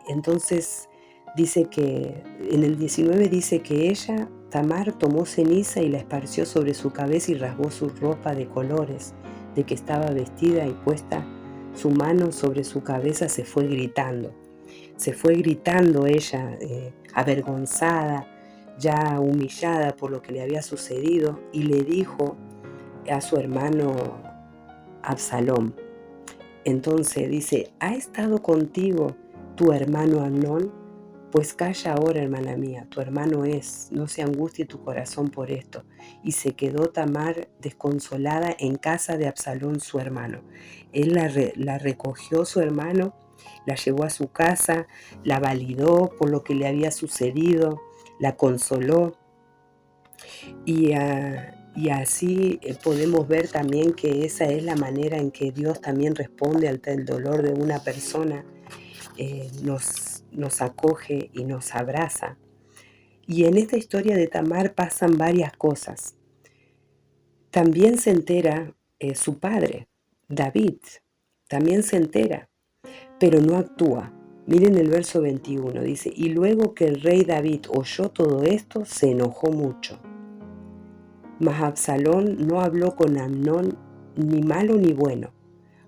entonces dice que, en el 19 dice que ella, Tamar, tomó ceniza y la esparció sobre su cabeza y rasgó su ropa de colores, de que estaba vestida y puesta su mano sobre su cabeza se fue gritando. Se fue gritando ella, avergonzada, ya humillada por lo que le había sucedido, y le dijo a su hermano Absalón. Entonces dice, ¿ha estado contigo tu hermano Amnón? Pues calla ahora, hermana mía, tu hermano es, no se angustie tu corazón por esto. Y se quedó Tamar desconsolada en casa de Absalón su hermano. Él la recogió su hermano, la llevó a su casa, la validó por lo que le había sucedido, la consoló y así podemos ver también que esa es la manera en que Dios también responde ante el dolor de una persona, nos acoge y nos abraza. Y en esta historia de Tamar pasan varias cosas. También se entera su padre, David, también se entera, pero no actúa. Miren el verso 21, dice, y luego que el rey David oyó todo esto, se enojó mucho. Mas Absalón no habló con Amnón ni malo ni bueno,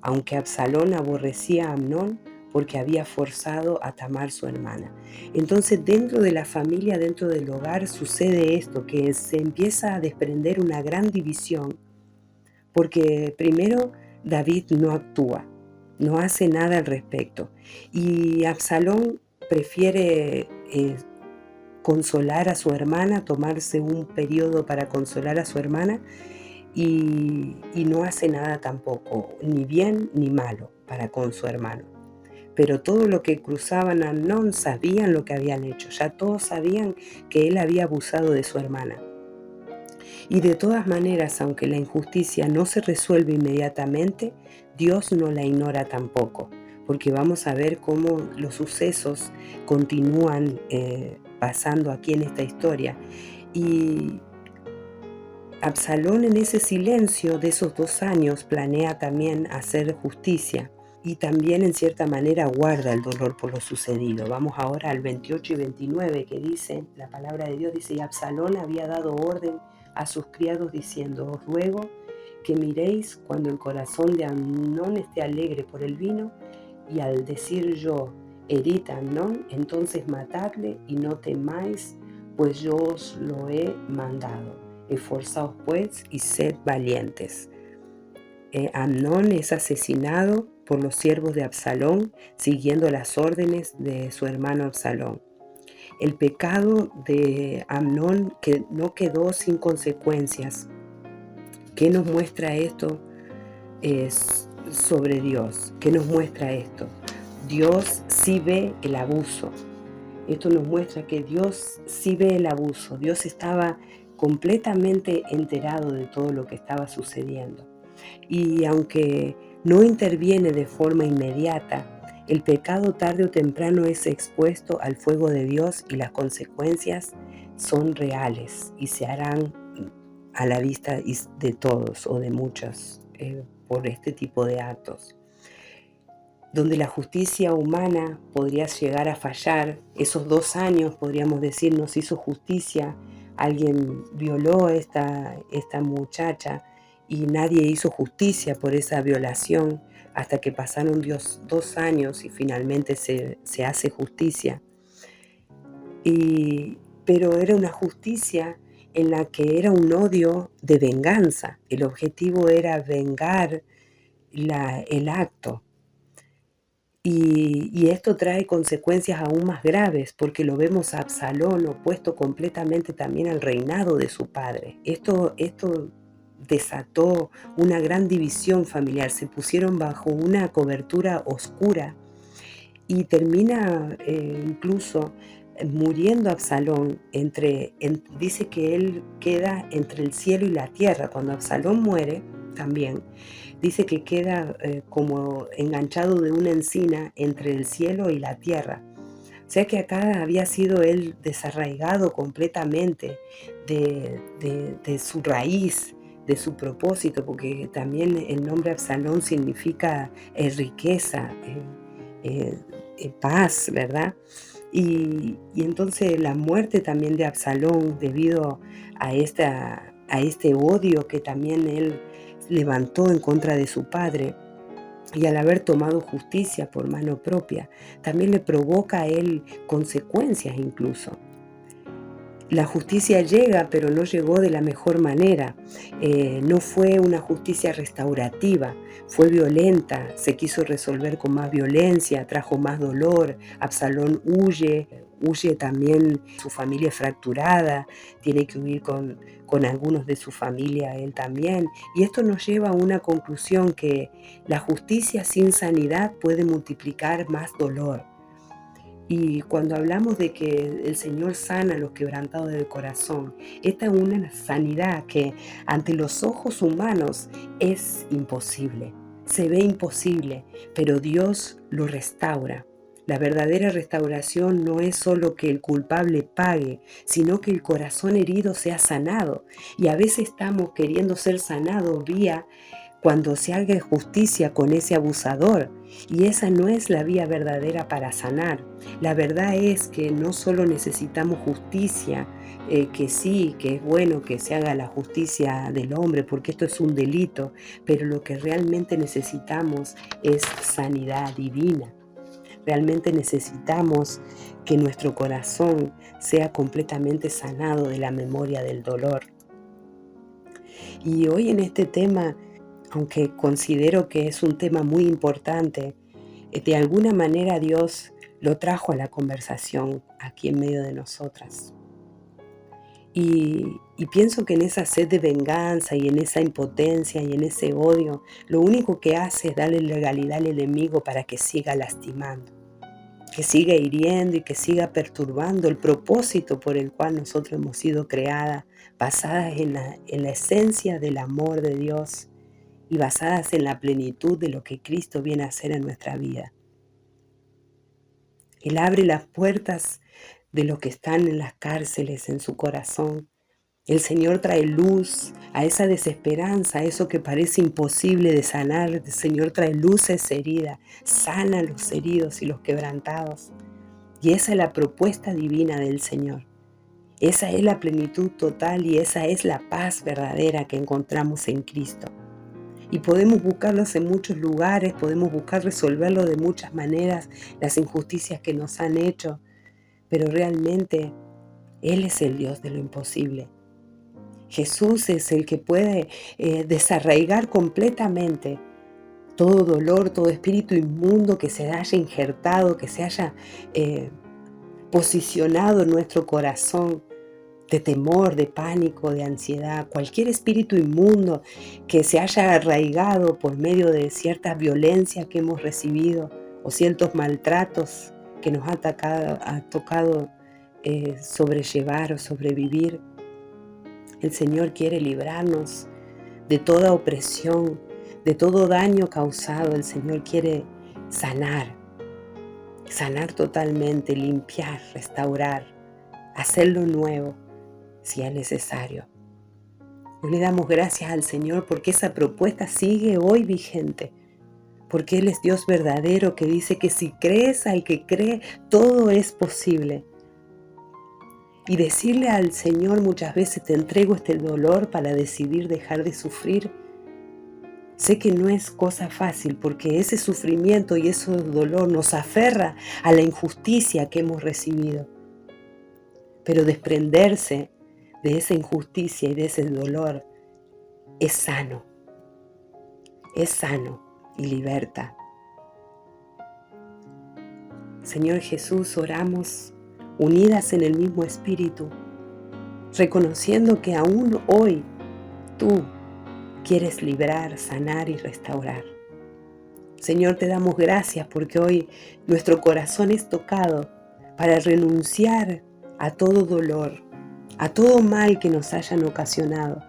aunque Absalón aborrecía a Amnón porque había forzado a Tamar su hermana. Entonces dentro de la familia, dentro del hogar, sucede esto, que se empieza a desprender una gran división, porque primero David no actúa, no hace nada al respecto, y Absalón prefiere consolar a su hermana, tomarse un periodo para consolar a su hermana y no hace nada tampoco, ni bien ni malo para con su hermano. Pero todo lo que cruzaban a Amnón sabían lo que habían hecho, ya todos sabían que él había abusado de su hermana. Y de todas maneras, aunque la injusticia no se resuelve inmediatamente, Dios no la ignora tampoco, porque vamos a ver cómo los sucesos continúan pasando aquí en esta historia. Y Absalón, en ese silencio de esos 2 años, planea también hacer justicia y también en cierta manera guarda el dolor por lo sucedido. Vamos ahora al 28 y 29, que dice, la palabra de Dios dice, y Absalón había dado orden a sus criados diciendo, os ruego que miréis cuando el corazón de Amnón esté alegre por el vino, y al decir yo, herid a Amnón, entonces matadle y no temáis, pues yo os lo he mandado. Esforzaos pues y sed valientes. Amnón es asesinado por los siervos de Absalón, siguiendo las órdenes de su hermano Absalón. El pecado de Amnón que no quedó sin consecuencias. ¿Qué nos muestra esto sobre Dios? ¿Qué nos muestra esto? Dios sí ve el abuso. Esto nos muestra que Dios sí ve el abuso. Dios estaba completamente enterado de todo lo que estaba sucediendo. Y aunque no interviene de forma inmediata, el pecado tarde o temprano es expuesto al fuego de Dios y las consecuencias son reales y se harán a la vista de todos o de muchos por este tipo de actos. Donde la justicia humana podría llegar a fallar, esos 2 años, podríamos decir, nos hizo justicia, alguien violó a esta muchacha y nadie hizo justicia por esa violación hasta que pasaron 2 años y finalmente se hace justicia. Pero era una justicia en la que era un odio de venganza. El objetivo era vengar el acto. Y esto trae consecuencias aún más graves, porque lo vemos a Absalón opuesto completamente también al reinado de su padre. Esto desató una gran división familiar, se pusieron bajo una cobertura oscura y termina incluso muriendo Absalón dice que él queda entre el cielo y la tierra. Cuando Absalón muere también, dice que queda como enganchado de una encina entre el cielo y la tierra. O sea que acá había sido él desarraigado completamente de su raíz, de su propósito, porque también el nombre Absalón significa riqueza, paz, ¿verdad? Y entonces la muerte también de Absalón, debido a este odio que también él levantó en contra de su padre, y al haber tomado justicia por mano propia, también le provoca a él consecuencias incluso. La justicia llega, pero no llegó de la mejor manera. No fue una justicia restaurativa, fue violenta, se quiso resolver con más violencia, trajo más dolor. Absalón huye también, su familia es fracturada, tiene que huir con algunos de su familia él también. Y esto nos lleva a una conclusión, que la justicia sin sanidad puede multiplicar más dolor. Y cuando hablamos de que el Señor sana a los quebrantados del corazón, esta es una sanidad que ante los ojos humanos es imposible, se ve imposible, pero Dios lo restaura. La verdadera restauración no es solo que el culpable pague, sino que el corazón herido sea sanado. Y a veces estamos queriendo ser sanados cuando se haga justicia con ese abusador, y esa no es la vía verdadera para sanar. La verdad es que no solo necesitamos justicia, que sí, que es bueno que se haga la justicia del hombre, porque esto es un delito, pero lo que realmente necesitamos es sanidad divina. Realmente necesitamos que nuestro corazón sea completamente sanado de la memoria del dolor. Y hoy en este tema, aunque considero que es un tema muy importante, de alguna manera Dios lo trajo a la conversación aquí en medio de nosotras. Y pienso que en esa sed de venganza y en esa impotencia y en ese odio, lo único que hace es darle legalidad al enemigo para que siga lastimando, que siga hiriendo y que siga perturbando el propósito por el cual nosotros hemos sido creadas, basadas en la esencia del amor de Dios y basadas en la plenitud de lo que Cristo viene a hacer en nuestra vida. Él abre las puertas de los que están en las cárceles en su corazón. El Señor trae luz a esa desesperanza, a eso que parece imposible de sanar. El Señor trae luz a esa herida, sana a los heridos y los quebrantados. Y esa es la propuesta divina del Señor. Esa es la plenitud total y esa es la paz verdadera que encontramos en Cristo. Y podemos buscarlos en muchos lugares, podemos buscar resolverlo de muchas maneras, las injusticias que nos han hecho, pero realmente Él es el Dios de lo imposible. Jesús es el que puede desarraigar completamente todo dolor, todo espíritu inmundo que se haya injertado, que se haya posicionado en nuestro corazón. de temor, de pánico, de ansiedad, cualquier espíritu inmundo que se haya arraigado por medio de cierta violencia que hemos recibido o ciertos maltratos que nos ha tocado sobrellevar o sobrevivir. El Señor quiere librarnos de toda opresión, de todo daño causado. El Señor quiere sanar, sanar totalmente, limpiar, restaurar, hacerlo nuevo si es necesario. Hoy le damos gracias al Señor porque esa propuesta sigue hoy vigente, porque Él es Dios verdadero que dice que si crees al que cree, todo es posible. Y decirle al Señor muchas veces, te entrego este dolor para decidir dejar de sufrir. Sé que no es cosa fácil porque ese sufrimiento y ese dolor nos aferra a la injusticia que hemos recibido. Pero desprenderse de esa injusticia y de ese dolor es sano y liberta. Señor Jesús, oramos unidas en el mismo espíritu, reconociendo que aún hoy tú quieres librar, sanar y restaurar. Señor, te damos gracias porque hoy nuestro corazón es tocado para renunciar a todo dolor, a todo mal que nos hayan ocasionado,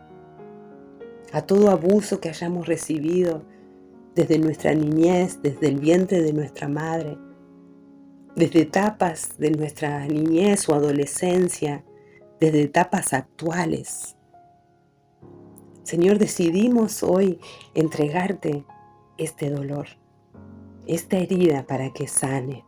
a todo abuso que hayamos recibido desde nuestra niñez, desde el vientre de nuestra madre, desde etapas de nuestra niñez o adolescencia, desde etapas actuales. Señor, decidimos hoy entregarte este dolor, esta herida para que sane.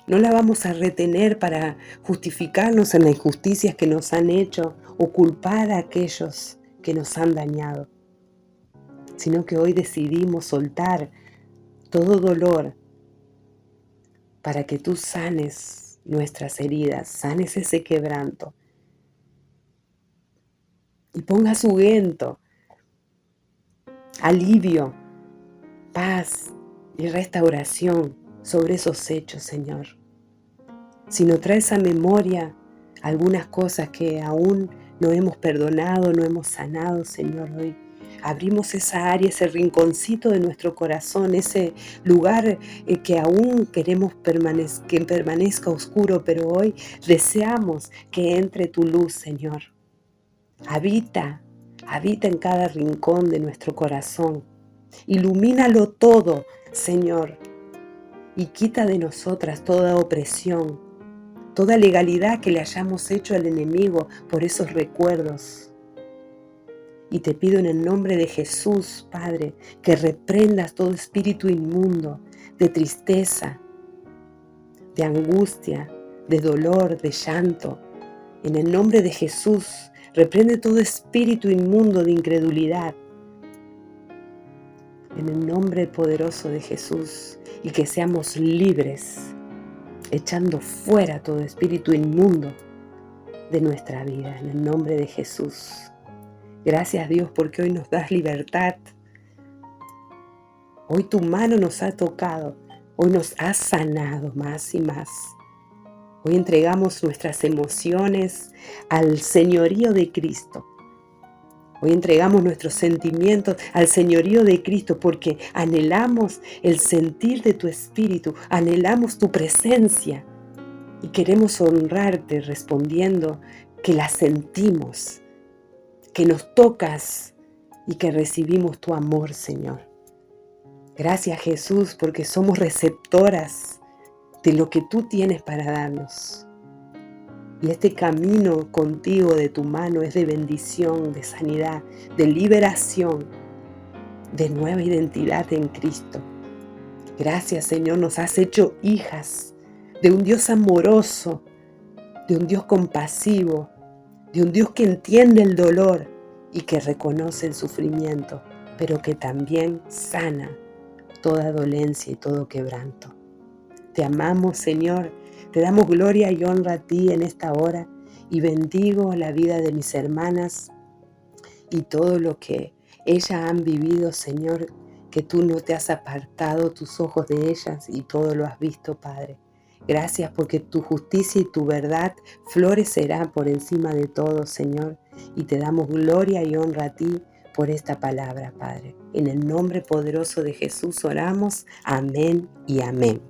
No la vamos a retener para justificarnos en las injusticias que nos han hecho o culpar a aquellos que nos han dañado, sino que hoy decidimos soltar todo dolor para que tú sanes nuestras heridas, sanes ese quebranto y pongas ungüento, alivio, paz y restauración sobre esos hechos, Señor. Si nos traes a memoria algunas cosas que aún no hemos perdonado, no hemos sanado, Señor, hoy abrimos esa área, ese rinconcito de nuestro corazón, ese lugar que aún queremos que permanezca oscuro, pero hoy deseamos que entre tu luz, Señor. Habita en cada rincón de nuestro corazón. Ilumínalo todo, Señor, y quita de nosotras toda opresión, toda legalidad que le hayamos hecho al enemigo por esos recuerdos. Y te pido en el nombre de Jesús, Padre, que reprendas todo espíritu inmundo de tristeza, de angustia, de dolor, de llanto. En el nombre de Jesús, reprende todo espíritu inmundo de incredulidad. En el nombre poderoso de Jesús, y que seamos libres, echando fuera todo espíritu inmundo de nuestra vida, en el nombre de Jesús. Gracias, Dios, porque hoy nos das libertad. Hoy tu mano nos ha tocado, hoy nos has sanado más y más. Hoy entregamos nuestras emociones al señorío de Cristo. Hoy entregamos nuestros sentimientos al señorío de Cristo porque anhelamos el sentir de tu espíritu, anhelamos tu presencia y queremos honrarte respondiendo que la sentimos, que nos tocas y que recibimos tu amor, Señor. Gracias, Jesús, porque somos receptoras de lo que tú tienes para darnos. Y este camino contigo de tu mano es de bendición, de sanidad, de liberación, de nueva identidad en Cristo. Gracias, Señor, nos has hecho hijas de un Dios amoroso, de un Dios compasivo, de un Dios que entiende el dolor y que reconoce el sufrimiento, pero que también sana toda dolencia y todo quebranto. Te amamos, Señor. Te damos gloria y honra a ti en esta hora y bendigo la vida de mis hermanas y todo lo que ellas han vivido, Señor, que tú no te has apartado tus ojos de ellas y todo lo has visto, Padre. Gracias porque tu justicia y tu verdad florecerá por encima de todo, Señor. Y te damos gloria y honra a ti por esta palabra, Padre. En el nombre poderoso de Jesús oramos. Amén y amén.